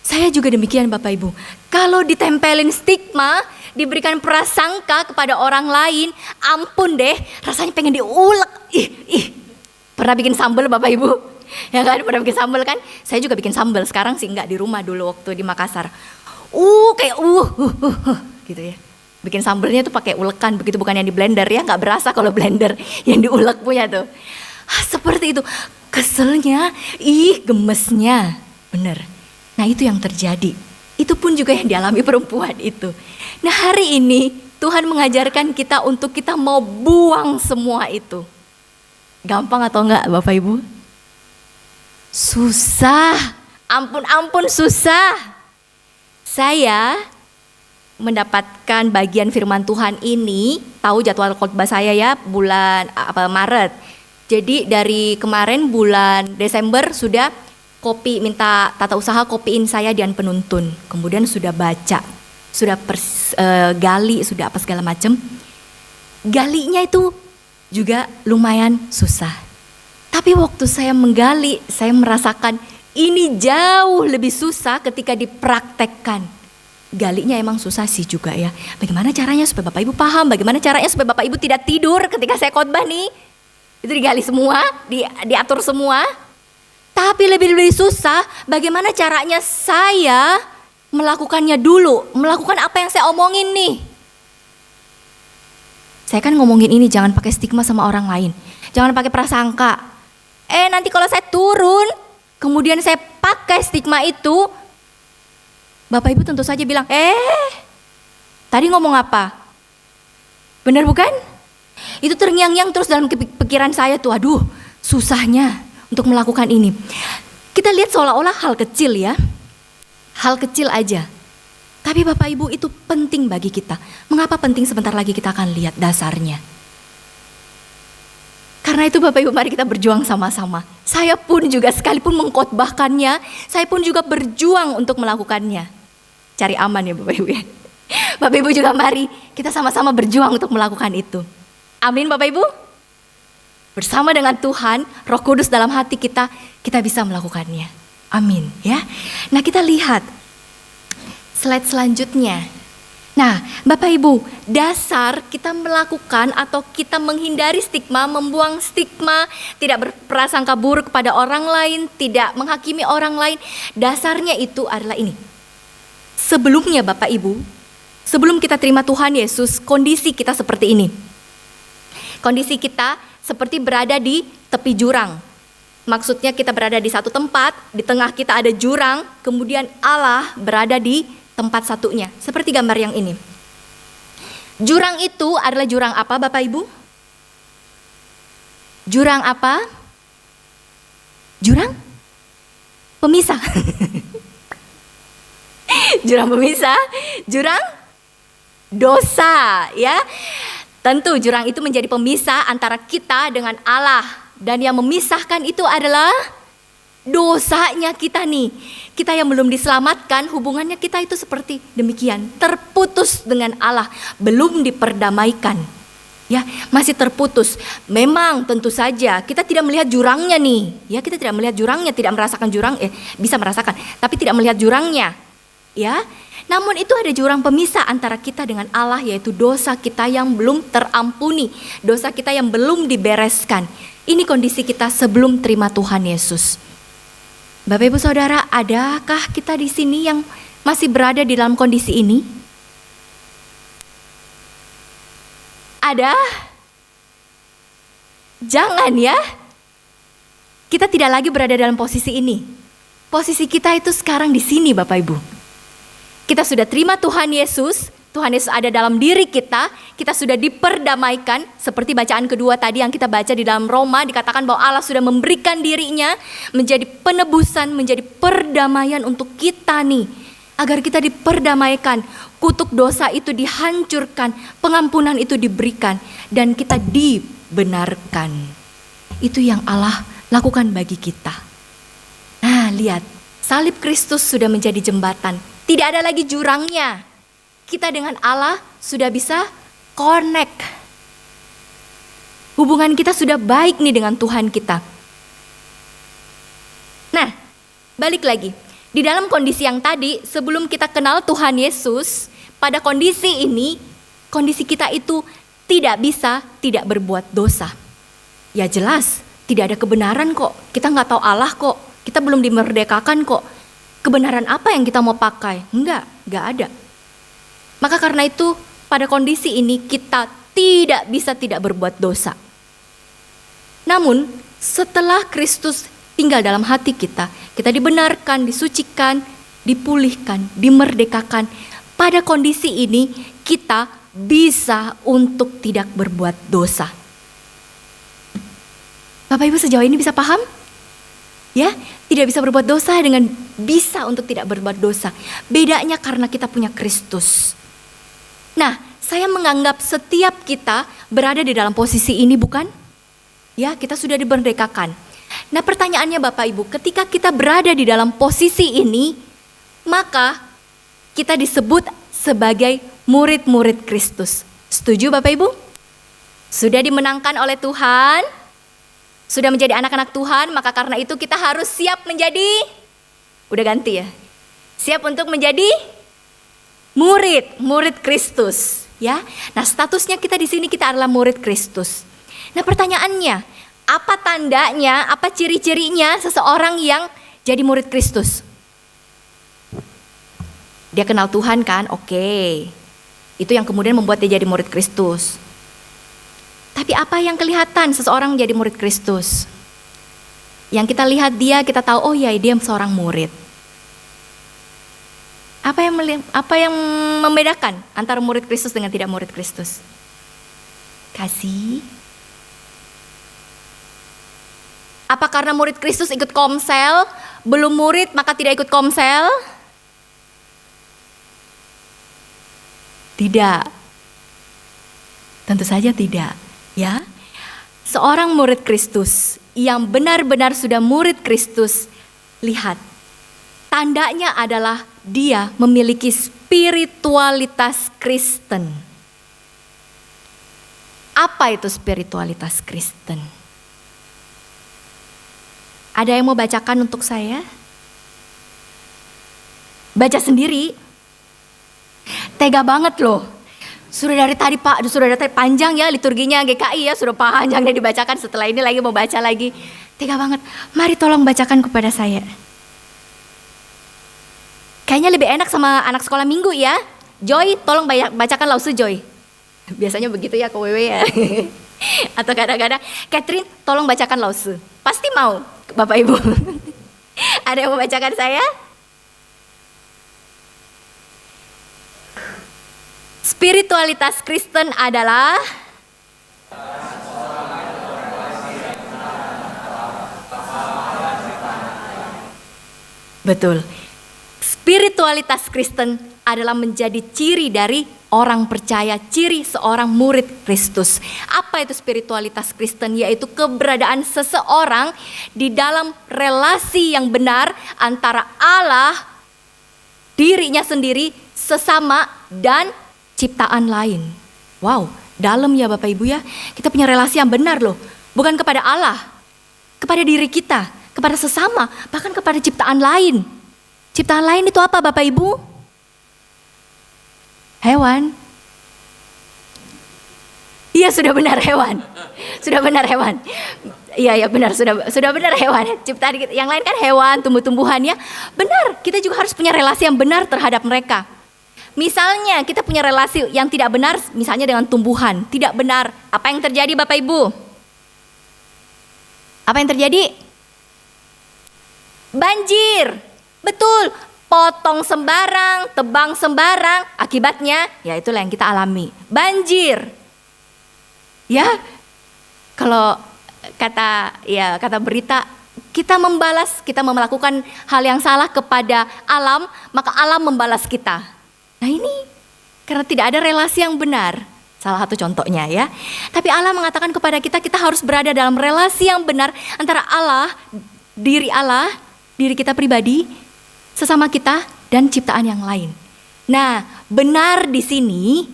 Saya juga demikian Bapak Ibu. Kalau ditempelin stigma, diberikan prasangka kepada orang lain, ampun deh, rasanya pengen diulek. Pernah bikin sambal Bapak Ibu? Ya kan, pernah bikin sambal kan? Saya juga bikin sambal, sekarang sih enggak, di rumah dulu waktu di Makassar. Kayak gitu ya. Bikin sambalnya tuh pakai ulekan, begitu, bukan yang di blender ya, nggak berasa kalau blender yang diulek punya tuh. Seperti itu, keselnya, gemesnya, bener. Nah itu yang terjadi, itu pun juga yang dialami perempuan itu. Nah hari ini Tuhan mengajarkan kita untuk kita mau buang semua itu. Gampang atau enggak Bapak Ibu? Susah, ampun susah. Saya mendapatkan bagian firman Tuhan ini, tahu jadwal khotbah saya ya, bulan Maret. Jadi dari kemarin bulan Desember sudah minta tata usaha kopiin saya Dian Penuntun. Kemudian sudah baca, sudah gali, sudah apa segala macam. Galinya itu juga lumayan susah. Tapi waktu saya menggali, saya merasakan ini jauh lebih susah ketika dipraktekkan. Galinya emang susah sih juga ya. Bagaimana caranya supaya Bapak Ibu paham? Bagaimana caranya supaya Bapak Ibu tidak tidur ketika saya khotbah nih? Itu digali semua, diatur semua. Tapi lebih susah bagaimana caranya saya melakukannya dulu. Melakukan apa yang saya omongin nih. Saya kan ngomongin ini jangan pakai stigma sama orang lain. Jangan pakai prasangka. Nanti kalau saya turun, kemudian saya pakai stigma itu, Bapak Ibu tentu saja bilang, tadi ngomong apa? Benar bukan? Itu terngiang-ngiang terus dalam pikiran saya tuh, aduh susahnya untuk melakukan ini. Kita lihat seolah-olah hal kecil ya, hal kecil aja. Tapi Bapak Ibu itu penting bagi kita. Mengapa penting? Sebentar lagi kita akan lihat dasarnya. Karena itu Bapak Ibu mari kita berjuang sama-sama. Saya pun juga sekalipun mengkhotbahkannya, saya pun juga berjuang untuk melakukannya. Cari aman ya Bapak Ibu ya. Bapak Ibu juga mari kita sama-sama berjuang untuk melakukan itu. Amin Bapak Ibu. Bersama dengan Tuhan, Roh Kudus dalam hati kita, kita bisa melakukannya. Amin ya. Nah kita lihat slide selanjutnya. Nah Bapak Ibu, dasar kita melakukan atau kita menghindari stigma, membuang stigma, tidak berprasangka buruk kepada orang lain, tidak menghakimi orang lain. Dasarnya itu adalah ini. Sebelumnya Bapak Ibu, sebelum kita terima Tuhan Yesus, kondisi kita seperti ini. Kondisi kita seperti berada di tepi jurang. Maksudnya kita berada di satu tempat, di tengah kita ada jurang, kemudian Allah berada di tempat satunya. Seperti gambar yang ini. Jurang itu adalah jurang apa Bapak Ibu? Jurang apa? Jurang pemisah. Jurang pemisah, jurang dosa ya. Tentu jurang itu menjadi pemisah antara kita dengan Allah. Dan yang memisahkan itu adalah dosanya kita nih. Kita yang belum diselamatkan, hubungannya kita itu seperti demikian. Terputus dengan Allah, belum diperdamaikan. Ya, masih terputus. Memang tentu saja kita tidak melihat jurangnya nih. Ya, kita tidak melihat jurangnya, tidak merasakan jurang, bisa merasakan, tapi tidak melihat jurangnya. Ya, namun itu ada jurang pemisah antara kita dengan Allah, yaitu dosa kita yang belum terampuni, dosa kita yang belum dibereskan. Ini kondisi kita sebelum terima Tuhan Yesus. Bapak Ibu Saudara, adakah kita di sini yang masih berada di dalam kondisi ini? Ada? Jangan ya. Kita tidak lagi berada dalam posisi ini. Posisi kita itu sekarang di sini Bapak Ibu. Kita sudah terima Tuhan Yesus ada dalam diri kita sudah diperdamaikan. Seperti bacaan kedua tadi yang kita baca di dalam Roma, dikatakan bahwa Allah sudah memberikan dirinya menjadi penebusan, menjadi perdamaian untuk kita nih. Agar kita diperdamaikan, kutuk dosa itu dihancurkan, pengampunan itu diberikan, dan kita dibenarkan. Itu yang Allah lakukan bagi kita. Nah, lihat, salib Kristus sudah menjadi jembatan. Tidak ada lagi jurangnya. Kita dengan Allah sudah bisa connect. Hubungan kita sudah baik nih dengan Tuhan kita. Nah, balik lagi. Di dalam kondisi yang tadi, sebelum kita kenal Tuhan Yesus, pada kondisi ini, kondisi kita itu tidak bisa tidak berbuat dosa. Ya jelas, tidak ada kebenaran kok. Kita nggak tahu Allah kok. Kita belum dimerdekakan kok. Kebenaran apa yang kita mau pakai? Nggak ada. Maka karena itu, pada kondisi ini kita tidak bisa tidak berbuat dosa. Namun, setelah Kristus tinggal dalam hati kita dibenarkan, disucikan, dipulihkan, dimerdekakan. Pada kondisi ini, kita bisa untuk tidak berbuat dosa. Bapak Ibu sejauh ini bisa paham? Ya, tidak bisa berbuat dosa dengan bisa untuk tidak berbuat dosa. Bedanya karena kita punya Kristus. Nah, saya menganggap setiap kita berada di dalam posisi ini, bukan? Ya, kita sudah dimerdekakan. Nah, pertanyaannya Bapak Ibu, ketika kita berada di dalam posisi ini, maka kita disebut sebagai murid-murid Kristus. Setuju Bapak Ibu? Sudah dimenangkan oleh Tuhan, sudah menjadi anak-anak Tuhan, maka karena itu kita harus siap menjadi, udah ganti ya, siap untuk menjadi murid Kristus, ya. Nah, statusnya kita di sini kita adalah murid Kristus. Nah, pertanyaannya, apa tandanya, apa ciri-cirinya seseorang yang jadi murid Kristus? Dia kenal Tuhan kan? Oke. Itu yang kemudian membuat dia jadi murid Kristus. Tapi apa yang kelihatan seseorang menjadi murid Kristus? Yang kita lihat dia, kita tahu, oh ya, dia seorang murid. Apa yang membedakan antara murid Kristus dengan tidak murid Kristus? Kasih. Apa karena murid Kristus ikut komsel, belum murid maka tidak ikut komsel? Tidak. Tentu saja tidak, ya. Seorang murid Kristus yang benar-benar sudah murid Kristus, lihat. Tandanya adalah dia memiliki spiritualitas Kristen. Apa itu spiritualitas Kristen? Ada yang mau bacakan untuk saya? Baca sendiri. Tega banget loh. Sudah dari tadi Pak, sudah dari tadi panjang ya liturginya GKI ya, sudah panjangnya dibacakan, setelah ini lagi mau baca lagi. Tega banget. Mari tolong bacakan kepada saya. Kayaknya lebih enak sama anak sekolah minggu ya. Joy, tolong bacakan Lause Joy. Biasanya begitu ya ke WW ya. Atau kadang-kadang, Catherine, tolong bacakan Lause. Pasti mau, Bapak Ibu. Ada yang mau bacakan saya? Spiritualitas Kristen adalah betul. Spiritualitas Kristen adalah menjadi ciri dari orang percaya, ciri seorang murid Kristus. Apa itu spiritualitas Kristen? Yaitu keberadaan seseorang di dalam relasi yang benar antara Allah, dirinya sendiri, sesama, dan ciptaan lain. Wow, dalam ya Bapak Ibu ya. Kita punya relasi yang benar loh. Bukan kepada Allah, kepada diri kita, kepada sesama, bahkan kepada ciptaan lain. Ciptaan lain itu apa Bapak Ibu? Hewan. Iya sudah benar hewan. Sudah benar hewan. Iya benar, sudah benar hewan. Ciptaan yang lain kan hewan, tumbuh-tumbuhan ya. Benar, kita juga harus punya relasi yang benar terhadap mereka. Misalnya kita punya relasi yang tidak benar, misalnya dengan tumbuhan, tidak benar. Apa yang terjadi Bapak Ibu? Apa yang terjadi? Banjir. Betul, potong sembarang, tebang sembarang, akibatnya ya itulah yang kita alami. Banjir. Ya, kalau kata berita, kita melakukan hal yang salah kepada alam, maka alam membalas kita. Nah ini karena tidak ada relasi yang benar. Salah satu contohnya ya. Tapi Allah mengatakan kepada kita, kita harus berada dalam relasi yang benar antara Allah, diri kita pribadi, sesama kita dan ciptaan yang lain. Nah, benar di sini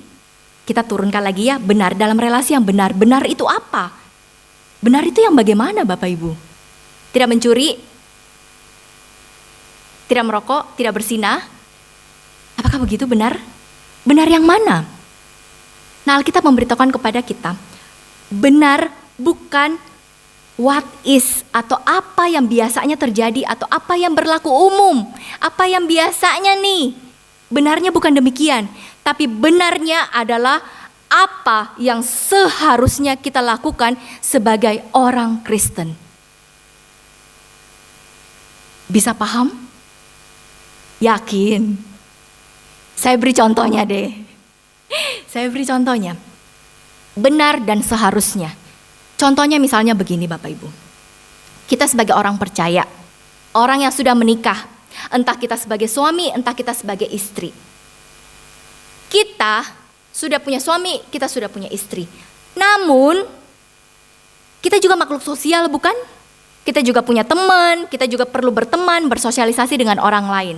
kita turunkan lagi ya, benar dalam relasi yang benar. Benar itu apa? Benar itu yang bagaimana Bapak Ibu? Tidak mencuri, tidak merokok, tidak berzinah. Apakah begitu benar? Benar yang mana? Nah, Alkitab memberitahukan kepada kita, benar bukan what is atau apa yang biasanya terjadi atau apa yang berlaku umum, apa yang biasanya nih. Benarnya bukan demikian, tapi benarnya adalah apa yang seharusnya kita lakukan sebagai orang Kristen. Bisa paham? Yakin? Saya beri contohnya deh. Saya beri contohnya. Benar dan seharusnya. Contohnya misalnya begini Bapak Ibu. Kita sebagai orang percaya, orang yang sudah menikah, entah kita sebagai suami, entah kita sebagai istri. Kita sudah punya suami, kita sudah punya istri. Namun, kita juga makhluk sosial bukan? Kita juga punya teman, kita juga perlu berteman, bersosialisasi dengan orang lain.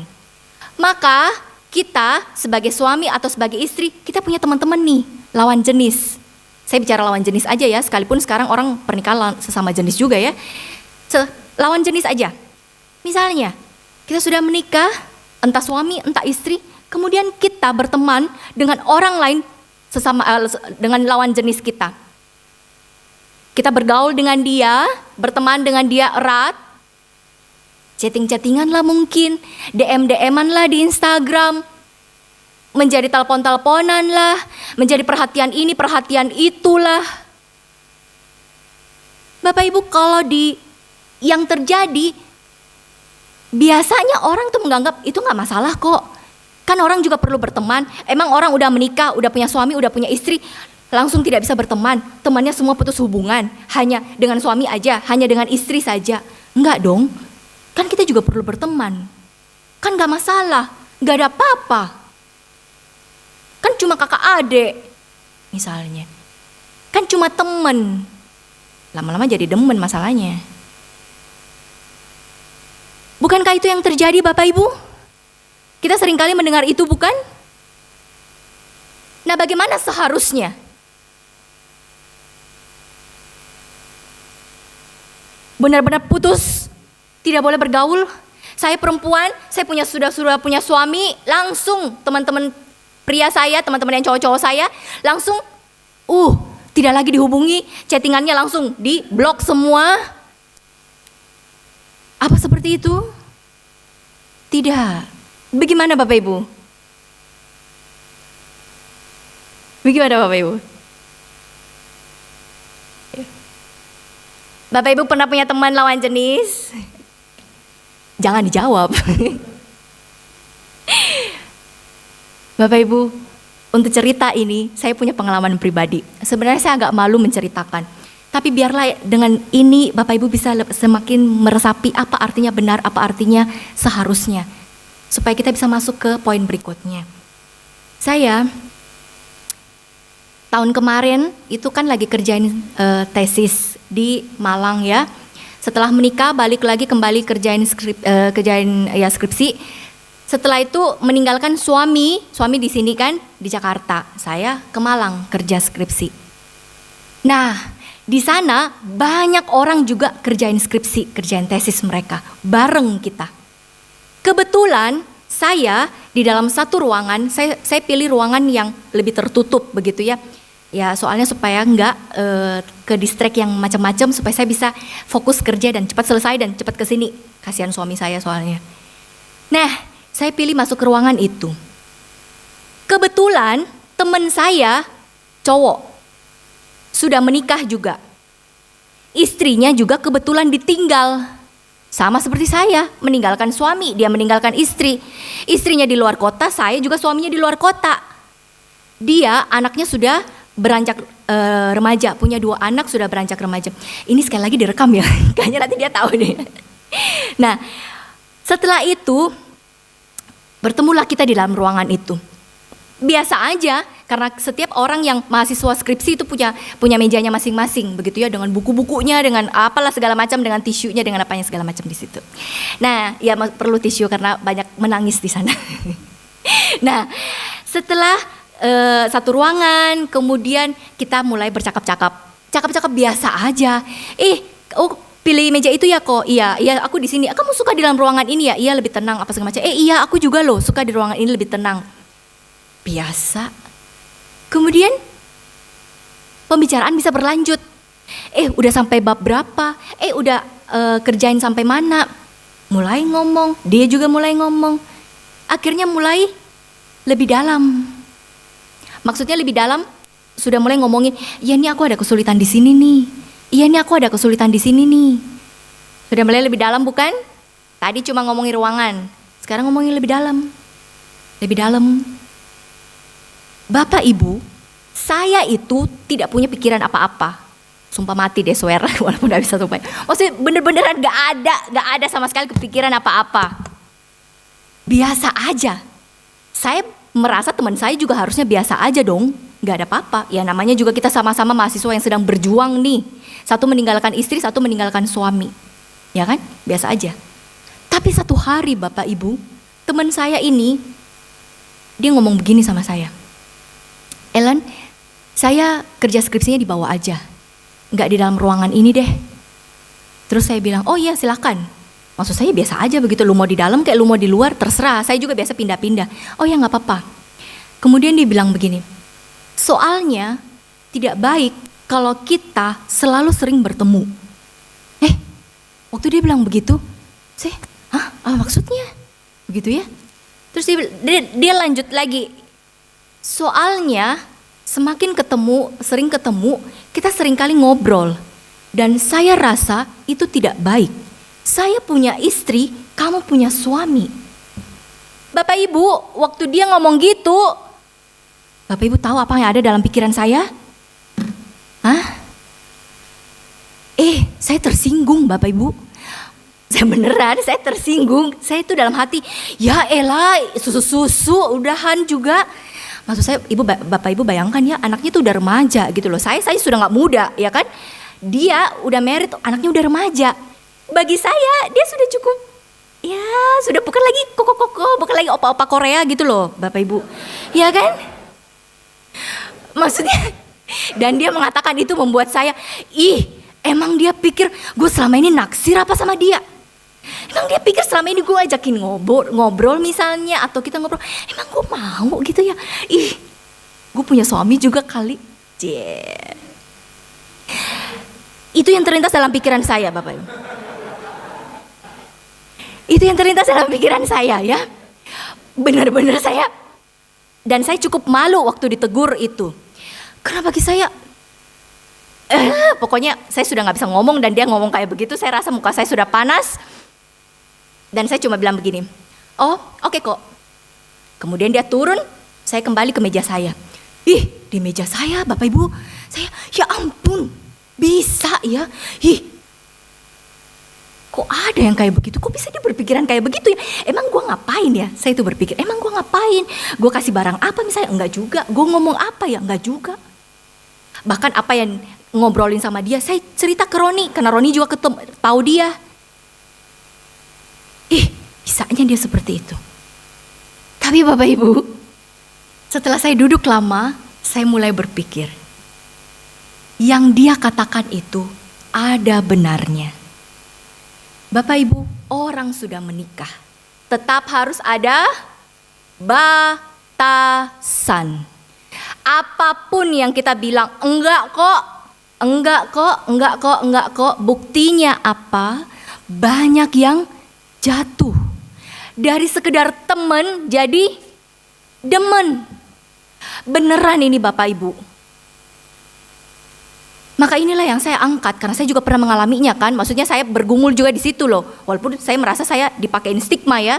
Maka, kita sebagai suami atau sebagai istri, kita punya teman-teman nih, lawan jenis. Saya bicara lawan jenis aja ya, sekalipun sekarang orang pernikahan sesama jenis juga ya. Lawan jenis aja. Misalnya, kita sudah menikah, entah suami, entah istri, kemudian kita berteman dengan orang lain dengan lawan jenis kita. Kita bergaul dengan dia, berteman dengan dia erat, chatting-chattingan lah mungkin, DM-DM-an lah di Instagram, menjadi telepon-teleponan lah, menjadi perhatian ini, perhatian itulah. Bapak Ibu, kalau yang terjadi, biasanya orang tuh menganggap itu gak masalah kok. Kan orang juga perlu berteman. Emang orang udah menikah, udah punya suami, udah punya istri, langsung tidak bisa berteman. Temannya semua putus hubungan, hanya dengan suami aja, hanya dengan istri saja. Enggak dong, kan kita juga perlu berteman. Kan gak masalah, gak ada apa-apa. Kan cuma kakak adik, misalnya. Kan cuma temen. Lama-lama jadi demen masalahnya. Bukankah itu yang terjadi Bapak Ibu? Kita seringkali mendengar itu bukan? Nah, bagaimana seharusnya? Benar-benar putus, tidak boleh bergaul. Saya perempuan, saya sudah punya suami, langsung teman-teman pria saya, teman-teman yang cowok-cowok saya, langsung tidak lagi dihubungi, chattingannya langsung di blok semua. Apa seperti itu? Tidak. Bagaimana Bapak Ibu? Bagaimana Bapak Ibu? Bapak Ibu pernah punya teman lawan jenis? Jangan dijawab. Bapak Ibu, untuk cerita ini saya punya pengalaman pribadi. Sebenarnya saya agak malu menceritakan. Tapi biarlah dengan ini Bapak Ibu bisa semakin meresapi apa artinya benar, apa artinya seharusnya. Supaya kita bisa masuk ke poin berikutnya. Saya tahun kemarin itu kan lagi kerjain tesis di Malang ya. Setelah menikah balik lagi kembali kerjain skripsi. Setelah itu meninggalkan suami di sini kan di Jakarta. Saya ke Malang kerja skripsi. Nah, di sana banyak orang juga kerjain skripsi, kerjain tesis mereka bareng kita. Kebetulan saya di dalam satu ruangan, saya pilih ruangan yang lebih tertutup begitu ya. Ya soalnya supaya nggak ke distract yang macam-macam, supaya saya bisa fokus kerja dan cepat selesai dan cepat ke sini. Kasihan suami saya soalnya. Nah, saya pilih masuk ke ruangan itu. Kebetulan teman saya cowok sudah menikah juga. Istrinya juga kebetulan ditinggal. Sama seperti saya, meninggalkan suami, dia meninggalkan istri. Istrinya di luar kota, saya juga suaminya di luar kota. Dia anaknya sudah beranjak remaja, punya 2 anak sudah beranjak remaja. Ini sekali lagi direkam ya, kayaknya nanti dia tahu nih. Nah, setelah itu bertemulah kita di dalam ruangan itu. Biasa aja, karena setiap orang yang mahasiswa skripsi itu punya mejanya masing-masing, begitu ya, dengan buku-bukunya, dengan apalah segala macam, dengan tisunya, dengan apanya segala macam di situ. Nah, ya perlu tisu karena banyak menangis di sana. Nah, setelah satu ruangan, kemudian kita mulai bercakap-cakap biasa aja. Pilih meja itu ya kok. Iya, aku di sini. Kamu suka di dalam ruangan ini ya? Iya, lebih tenang apa segala macam. Iya, aku juga loh suka di ruangan ini lebih tenang. Biasa. Kemudian pembicaraan bisa berlanjut. Udah sampai bab berapa? Udah kerjain sampai mana? Mulai ngomong, dia juga mulai ngomong. Akhirnya mulai lebih dalam. Maksudnya lebih dalam, sudah mulai ngomongin, iya nih aku ada kesulitan di sini nih. Iya nih aku ada kesulitan di sini nih. Sudah mulai lebih dalam bukan? Tadi cuma ngomongin ruangan, sekarang ngomongin lebih dalam. Lebih dalam. Bapak Ibu, saya itu tidak punya pikiran apa-apa. Sumpah mati deh, swear, walaupun gak bisa sumpah. Maksudnya bener-beneran gak ada sama sekali kepikiran apa-apa. Biasa aja. Saya merasa teman saya juga harusnya biasa aja dong. Gak ada apa-apa. Ya namanya juga kita sama-sama mahasiswa yang sedang berjuang nih. Satu meninggalkan istri, satu meninggalkan suami. Ya kan? Biasa aja. Tapi satu hari Bapak Ibu, teman saya ini, dia ngomong begini sama saya. Ellen, saya kerja skripsinya di bawah aja. Gak di dalam ruangan ini deh. Terus saya bilang, oh iya silakan. Maksud saya biasa aja begitu, lu mau di dalam kayak lu mau di luar, terserah. Saya juga biasa pindah-pindah. Oh ya gak apa-apa. Kemudian dia bilang begini, soalnya tidak baik kalau kita selalu sering bertemu. Waktu dia bilang begitu, saya, apa maksudnya? Begitu ya. Terus dia lanjut lagi, soalnya semakin ketemu, sering ketemu, kita sering kali ngobrol. Dan saya rasa itu tidak baik. Saya punya istri, kamu punya suami. Bapak Ibu, waktu dia ngomong gitu, Bapak Ibu tahu apa yang ada dalam pikiran saya? Saya tersinggung Bapak Ibu. Saya beneran, saya tersinggung. Saya itu dalam hati, ya elah, susu-susu, udahan juga. Maksud saya, Bapak Ibu bayangkan ya, anaknya itu udah remaja gitu loh. Saya sudah gak muda, ya kan? Dia udah married, anaknya udah remaja. Bagi saya, dia sudah cukup, ya sudah bukan lagi koko-koko, bukan lagi opa-opa Korea gitu loh, Bapak Ibu. Ya kan? Maksudnya, dan dia mengatakan itu membuat saya, emang dia pikir gue selama ini naksir apa sama dia? Emang dia pikir selama ini gue ajakin ngobrol misalnya, atau kita ngobrol, emang gue mau gitu ya? Gue punya suami juga kali. Itu yang terlintas dalam pikiran saya Bapak Ibu. Itu yang terlintas dalam pikiran saya ya. Benar-benar saya. Dan saya cukup malu waktu ditegur itu. Karena bagi saya, pokoknya saya sudah gak bisa ngomong dan dia ngomong kayak begitu, saya rasa muka saya sudah panas. Dan saya cuma bilang begini, oh oke kok. Kemudian dia turun, saya kembali ke meja saya. Di meja saya Bapak Ibu, saya ya ampun, bisa ya. Kok ada yang kayak begitu, kok bisa dia berpikiran kayak begitu ya. Emang gue ngapain ya, saya itu berpikir, emang gue ngapain. Gue kasih barang apa misalnya, enggak juga. Gue ngomong apa ya, enggak juga. Bahkan apa yang ngobrolin sama dia, saya cerita ke Roni, karena Roni juga tahu dia. Bisanya dia seperti itu. Tapi Bapak Ibu, setelah saya duduk lama, saya mulai berpikir, yang dia katakan itu ada benarnya. Bapak Ibu, orang sudah menikah, tetap harus ada batasan. Apapun yang kita bilang, enggak kok, buktinya apa? Banyak yang jatuh. Dari sekedar temen jadi demen. Beneran ini Bapak Ibu. Maka inilah yang saya angkat, karena saya juga pernah mengalaminya kan. Maksudnya saya bergumul juga di situ loh. Walaupun saya merasa saya dipakein stigma ya.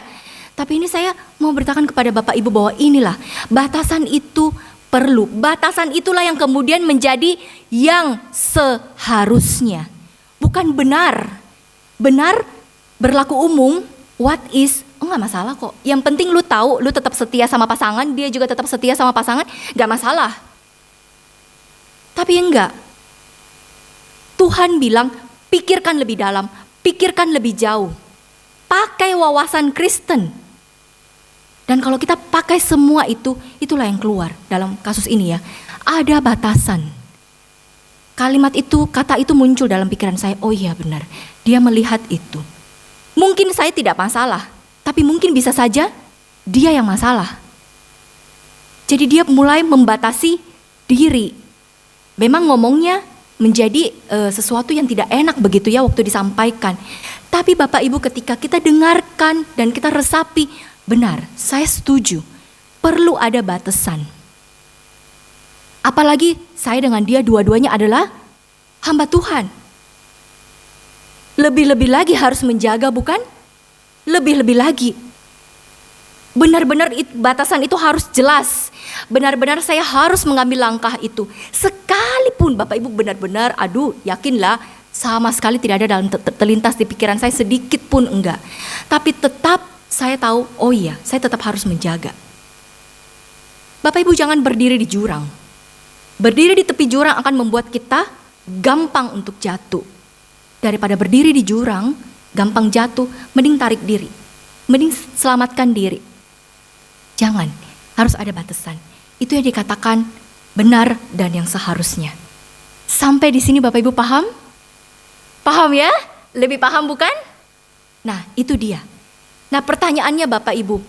Tapi ini saya mau beritakan kepada Bapak Ibu bahwa inilah batasan itu perlu. Batasan itulah yang kemudian menjadi yang seharusnya. Bukan benar. Benar berlaku umum, what is, enggak masalah kok. Yang penting lu tahu, lu tetap setia sama pasangan, dia juga tetap setia sama pasangan, enggak masalah. Tapi enggak. Tuhan bilang, pikirkan lebih dalam, pikirkan lebih jauh. Pakai wawasan Kristen. Dan kalau kita pakai semua itu, itulah yang keluar dalam kasus ini ya. Ada batasan. Kalimat itu, kata itu muncul dalam pikiran saya, oh iya benar. Dia melihat itu. Mungkin saya tidak masalah, tapi mungkin bisa saja dia yang masalah. Jadi dia mulai membatasi diri. Memang ngomongnya menjadi sesuatu yang tidak enak begitu ya waktu disampaikan. Tapi Bapak Ibu ketika kita dengarkan dan kita resapi, benar, saya setuju. Perlu ada batasan. Apalagi saya dengan dia dua-duanya adalah hamba Tuhan. Lebih-lebih lagi harus menjaga bukan? Lebih-lebih lagi. Benar-benar batasan itu harus jelas. Benar-benar saya harus mengambil langkah itu. Sekalipun Bapak Ibu benar-benar, yakinlah sama sekali tidak ada dalam terlintas di pikiran saya sedikit pun enggak. Tapi tetap saya tahu, oh iya, saya tetap harus menjaga. Bapak Ibu jangan berdiri di jurang. Berdiri di tepi jurang akan membuat kita gampang untuk jatuh. Daripada berdiri di jurang, gampang jatuh, mending tarik diri. Mending selamatkan diri. Jangan, harus ada batasan. Itu yang dikatakan benar dan yang seharusnya. Sampai di sini Bapak Ibu paham? Paham ya? Lebih paham bukan? Nah, itu dia. Nah, pertanyaannya Bapak Ibu,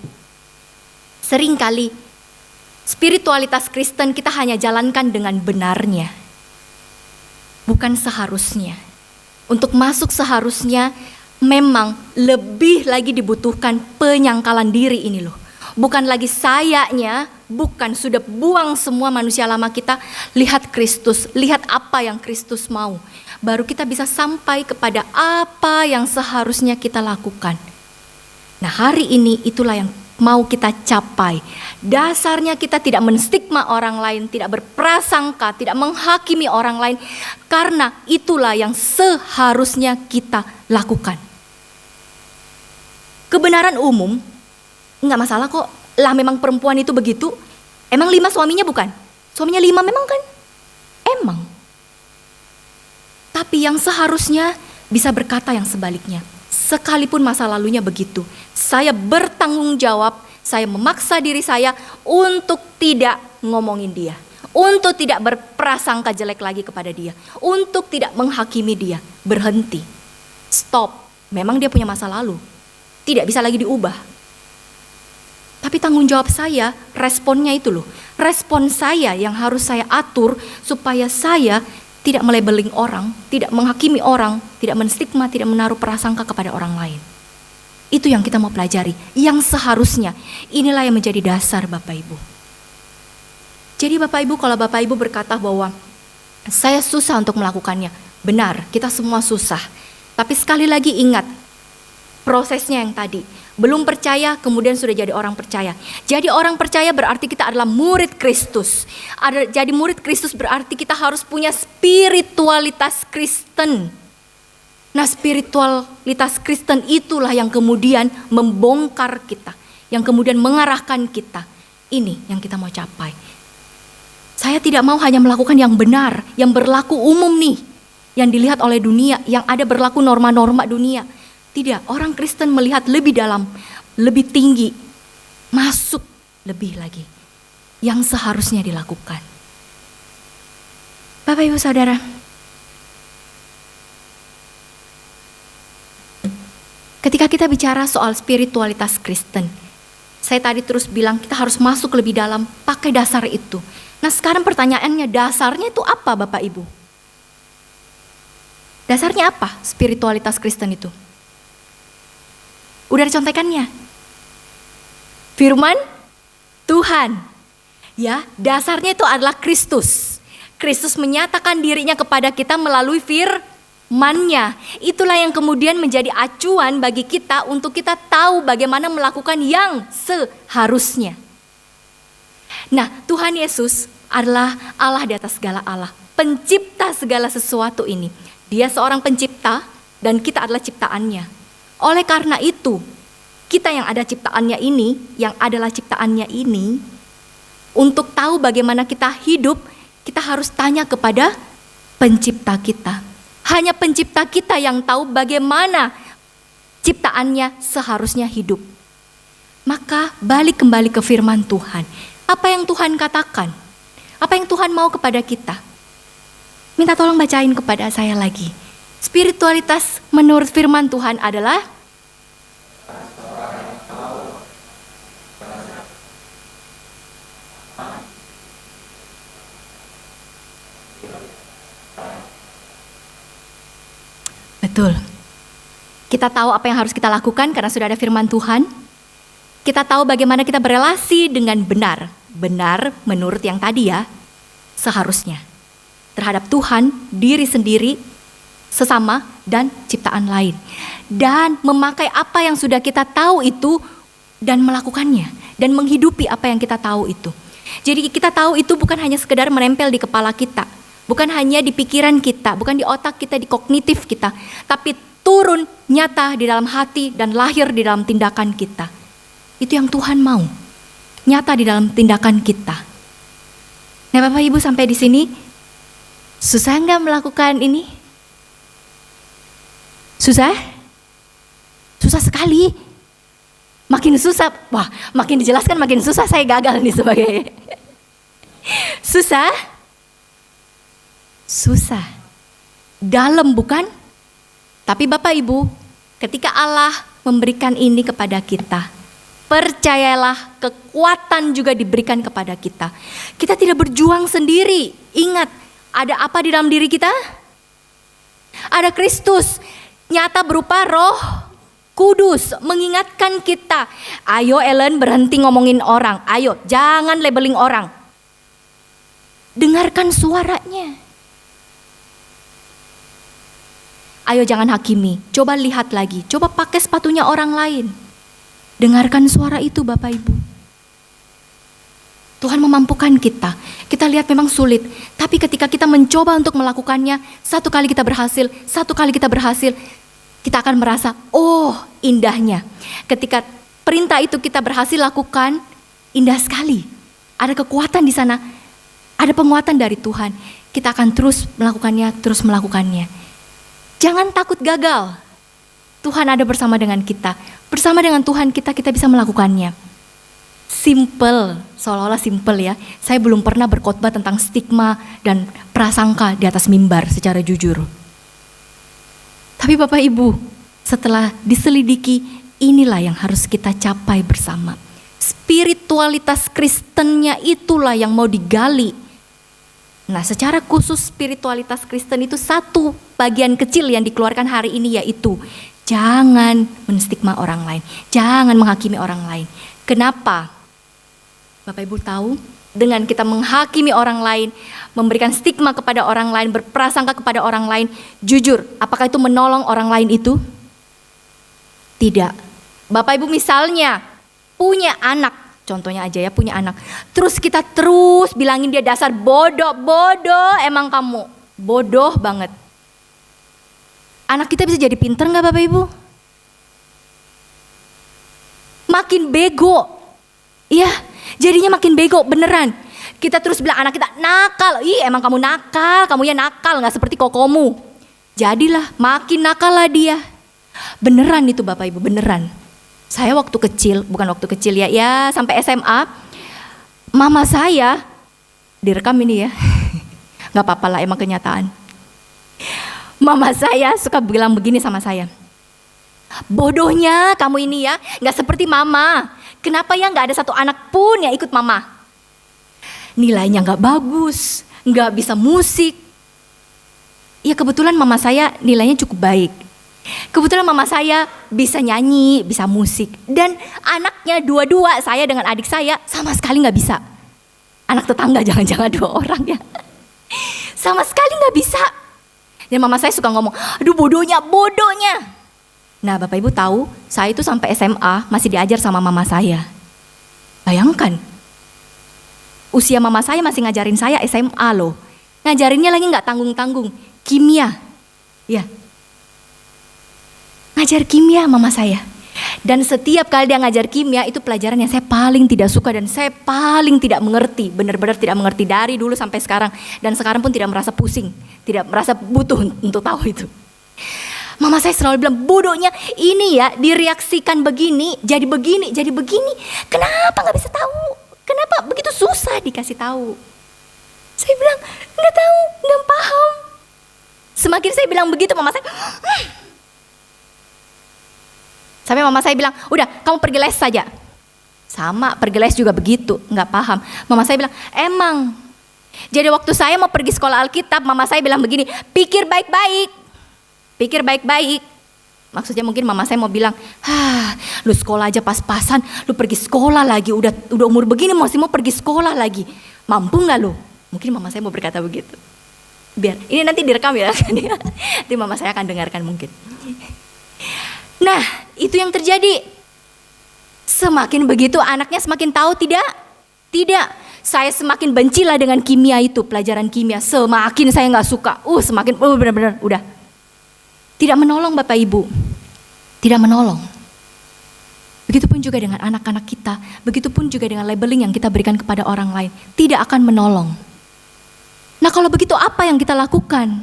seringkali spiritualitas Kristen kita hanya jalankan dengan benarnya, bukan seharusnya. Untuk masuk seharusnya memang lebih lagi dibutuhkan penyangkalan diri ini loh. Bukan lagi sayanya, bukan, sudah buang semua manusia lama kita, lihat Kristus, lihat apa yang Kristus mau. Baru kita bisa sampai kepada apa yang seharusnya kita lakukan. Nah, hari ini itulah yang mau kita capai. Dasarnya kita tidak menstigma orang lain, tidak berprasangka, tidak menghakimi orang lain. Karena itulah yang seharusnya kita lakukan. Kebenaran umum, enggak masalah kok. Lah memang perempuan itu begitu. Emang 5 suaminya bukan? Suaminya 5 memang kan? Emang. Tapi yang seharusnya bisa berkata yang sebaliknya. Sekalipun masa lalunya begitu, saya bertanggung jawab, saya memaksa diri saya untuk tidak ngomongin dia, untuk tidak berprasangka jelek lagi kepada dia, untuk tidak menghakimi dia. Berhenti, stop. Memang dia punya masa lalu, tidak bisa lagi diubah. Tapi tanggung jawab saya, responnya itu loh. Respon saya yang harus saya atur supaya saya tidak melabeling orang, tidak menghakimi orang, tidak menstigma, tidak menaruh prasangka kepada orang lain. Itu yang kita mau pelajari, yang seharusnya. Inilah yang menjadi dasar Bapak Ibu. Jadi Bapak Ibu, kalau Bapak Ibu berkata bahwa saya susah untuk melakukannya, benar, kita semua susah. Tapi sekali lagi ingat, prosesnya yang tadi. Belum percaya, kemudian sudah jadi orang percaya. Jadi orang percaya berarti kita adalah murid Kristus. Jadi murid Kristus berarti kita harus punya spiritualitas Kristen. Nah, spiritualitas Kristen itulah yang kemudian membongkar kita. Yang kemudian mengarahkan kita. Ini yang kita mau capai. Saya tidak mau hanya melakukan yang benar, yang berlaku umum nih. Yang dilihat oleh dunia, yang ada berlaku norma-norma dunia. Tidak, orang Kristen melihat lebih dalam, lebih tinggi, masuk lebih lagi. Yang seharusnya dilakukan. Bapak Ibu Saudara, ketika kita bicara soal spiritualitas Kristen, Saya tadi terus bilang kita harus masuk lebih dalam pakai dasar itu. Nah sekarang pertanyaannya, dasarnya itu apa Bapak Ibu? Dasarnya apa spiritualitas Kristen itu? Udah ada contekannya. Firman Tuhan. Ya, dasarnya itu adalah Kristus. Kristus menyatakan dirinya kepada kita melalui firman-Nya. Itulah yang kemudian menjadi acuan bagi kita untuk kita tahu bagaimana melakukan yang seharusnya. Nah, Tuhan Yesus adalah Allah di atas segala Allah, pencipta segala sesuatu ini. Dia seorang pencipta dan kita adalah ciptaannya. Oleh karena itu, kita yang ada ciptaannya ini, yang adalah ciptaannya ini, untuk tahu bagaimana kita hidup, kita harus tanya kepada pencipta kita. Hanya pencipta kita yang tahu bagaimana ciptaannya seharusnya hidup. Maka balik kembali ke firman Tuhan. Apa yang Tuhan katakan? Apa yang Tuhan mau kepada kita? Minta tolong bacain kepada saya lagi. Spiritualitas menurut firman Tuhan adalah betul. Kita tahu apa yang harus kita lakukan karena sudah ada firman Tuhan. Kita tahu bagaimana kita berelasi dengan benar. Benar menurut yang tadi ya, seharusnya. Terhadap Tuhan, diri sendiri, sesama, dan ciptaan lain. Dan memakai apa yang sudah kita tahu itu dan melakukannya. Dan menghidupi apa yang kita tahu itu. Jadi kita tahu itu bukan hanya sekedar menempel di kepala kita. Bukan hanya di pikiran kita, bukan di otak kita, di kognitif kita. Tapi turun nyata di dalam hati dan lahir di dalam tindakan kita. Itu yang Tuhan mau. Nyata di dalam tindakan kita. Nah Bapak Ibu sampai di sini, susah nggak melakukan ini? Susah? Susah sekali. Makin susah, wah makin dijelaskan makin susah, saya gagal nih sebagai susah. Susah. Dalam bukan? Tapi Bapak Ibu, ketika Allah memberikan ini kepada kita, percayalah kekuatan juga diberikan kepada kita. Kita tidak berjuang sendiri. Ingat, ada apa di dalam diri kita? Ada Kristus, nyata berupa Roh Kudus, mengingatkan kita. Ayo Ellen, berhenti ngomongin orang. Ayo, jangan labeling orang. Dengarkan suaranya. Ayo jangan hakimi, coba lihat lagi, coba pakai sepatunya orang lain. Dengarkan suara itu Bapak Ibu. Tuhan memampukan kita. Kita lihat memang sulit, tapi ketika kita mencoba untuk melakukannya, satu kali kita berhasil, kita akan merasa, oh indahnya. Ketika perintah itu kita berhasil lakukan, indah sekali. Ada kekuatan di sana, ada penguatan dari Tuhan. Kita akan terus melakukannya. Jangan takut gagal. Tuhan ada bersama dengan kita. Bersama dengan Tuhan kita bisa melakukannya. Simple, seolah-olah simple ya. Saya belum pernah berkhotbah tentang stigma dan prasangka di atas mimbar secara jujur. Tapi Bapak Ibu, setelah diselidiki, inilah yang harus kita capai bersama. Spiritualitas Kristennya itulah yang mau digali. Nah, secara khusus spiritualitas Kristen itu satu bagian kecil yang dikeluarkan hari ini, yaitu jangan menstigma orang lain, jangan menghakimi orang lain. Kenapa? Bapak Ibu tahu, dengan kita menghakimi orang lain, memberikan stigma kepada orang lain, berprasangka kepada orang lain, jujur, apakah itu menolong orang lain itu? Tidak. Bapak Ibu misalnya punya anak, contohnya aja ya, punya anak. Terus kita bilangin dia dasar bodoh emang kamu. Bodoh banget. Anak kita bisa jadi pinter gak Bapak Ibu? Makin bego. Iya, jadinya makin bego beneran. Kita terus bilang anak kita nakal. Ih emang kamu nakal, kamu ya nakal gak seperti kokomu. Jadilah makin nakal lah dia. Beneran itu Bapak Ibu, beneran. Saya waktu kecil, bukan waktu kecil ya sampai SMA, mama saya, direkam ini ya, gak apa-apa lah emang kenyataan. Mama saya suka bilang begini sama saya, bodohnya kamu ini ya, gak seperti mama. Kenapa ya nggak ada satu anak pun yang ikut mama? Nilainya nggak bagus, nggak bisa musik. Ya kebetulan mama saya nilainya cukup baik. Kebetulan mama saya bisa nyanyi, bisa musik. Dan anaknya dua-dua, saya dengan adik saya sama sekali nggak bisa. Anak tetangga jangan-jangan 2 orang ya. Sama sekali nggak bisa. Dan mama saya suka ngomong, aduh bodohnya. Nah Bapak Ibu tahu, saya itu sampai SMA masih diajar sama mama saya. Bayangkan, usia mama saya masih ngajarin saya SMA loh. Ngajarinnya lagi nggak tanggung-tanggung, kimia. Ya, ngajar kimia mama saya. Dan setiap kali dia ngajar kimia, itu pelajaran yang saya paling tidak suka dan saya paling tidak mengerti. Benar-benar tidak mengerti dari dulu sampai sekarang. Dan sekarang pun tidak merasa pusing, tidak merasa butuh untuk tahu itu. Mama saya selalu bilang, bodohnya ini ya direaksikan begini, jadi begini. Kenapa gak bisa tahu? Kenapa begitu susah dikasih tahu? Saya bilang, gak tahu, gak paham. Semakin saya bilang begitu, mama saya... Sampai mama saya bilang, udah kamu pergi les saja. Sama, pergi les juga begitu, gak paham. Mama saya bilang, emang. Jadi waktu saya mau pergi sekolah Alkitab, mama saya bilang begini, pikir baik-baik. Maksudnya mungkin mama saya mau bilang, lu sekolah aja pas-pasan, lu pergi sekolah lagi, udah umur begini masih mau pergi sekolah lagi. Mampu gak lu? Mungkin mama saya mau berkata begitu. Biar, ini nanti direkam ya. Nanti mama saya akan dengarkan mungkin. Nah, itu yang terjadi. Semakin begitu anaknya semakin tahu tidak? Tidak. Saya semakin bencilah dengan kimia itu, pelajaran kimia. Semakin saya gak suka. Semakin benar-benar udah. Tidak menolong Bapak Ibu. Tidak menolong. Begitupun juga dengan anak-anak kita. Begitupun juga dengan labeling yang kita berikan kepada orang lain. Tidak akan menolong. Nah kalau begitu apa yang kita lakukan?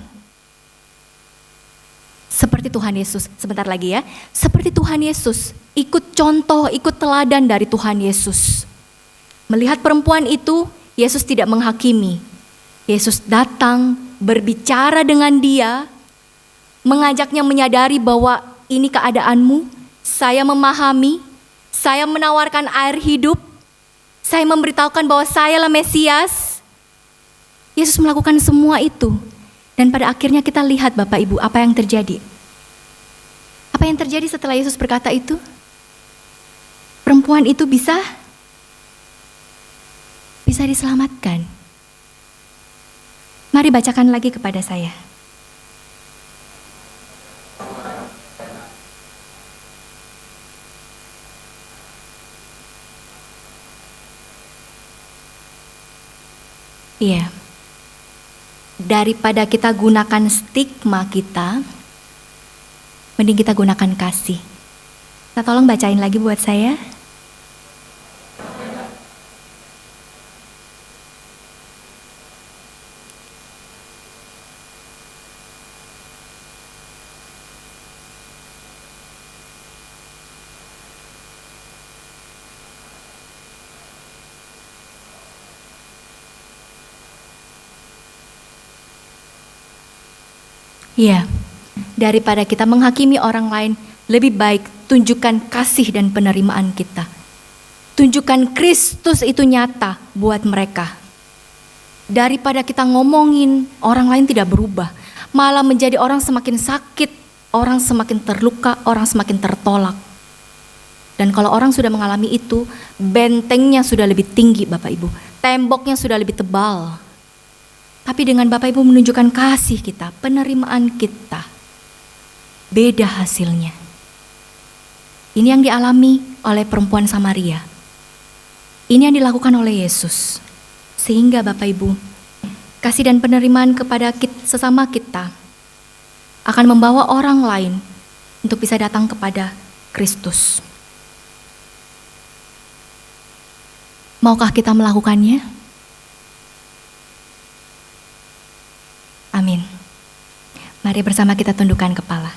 Seperti Tuhan Yesus, sebentar lagi ya. Seperti Tuhan Yesus, ikut contoh, ikut teladan dari Tuhan Yesus. Melihat perempuan itu, Yesus tidak menghakimi. Yesus datang, berbicara dengan dia, mengajaknya menyadari bahwa ini keadaanmu, saya memahami, saya menawarkan air hidup, saya memberitahukan bahwa sayalah Mesias. Yesus melakukan semua itu. Dan pada akhirnya kita lihat Bapak Ibu apa yang terjadi. Apa yang terjadi setelah Yesus berkata itu? Perempuan itu bisa diselamatkan. Mari bacakan lagi kepada saya. Iya. Daripada kita gunakan stigma kita, mending kita gunakan kasih. Nah, tolong bacain lagi buat saya. Iya, daripada kita menghakimi orang lain, lebih baik tunjukkan kasih dan penerimaan kita. Tunjukkan Kristus itu nyata buat mereka. Daripada kita ngomongin orang lain tidak berubah, malah menjadi orang semakin sakit, orang semakin terluka, orang semakin tertolak. Dan kalau orang sudah mengalami itu, bentengnya sudah lebih tinggi Bapak Ibu, temboknya sudah lebih tebal. Tapi dengan Bapak Ibu menunjukkan kasih kita, penerimaan kita, beda hasilnya. Ini yang dialami oleh perempuan Samaria. Ini yang dilakukan oleh Yesus. Sehingga Bapak Ibu, kasih dan penerimaan kepada sesama kita akan membawa orang lain untuk bisa datang kepada Kristus. Maukah kita melakukannya? Amin. Mari bersama kita tundukkan kepala.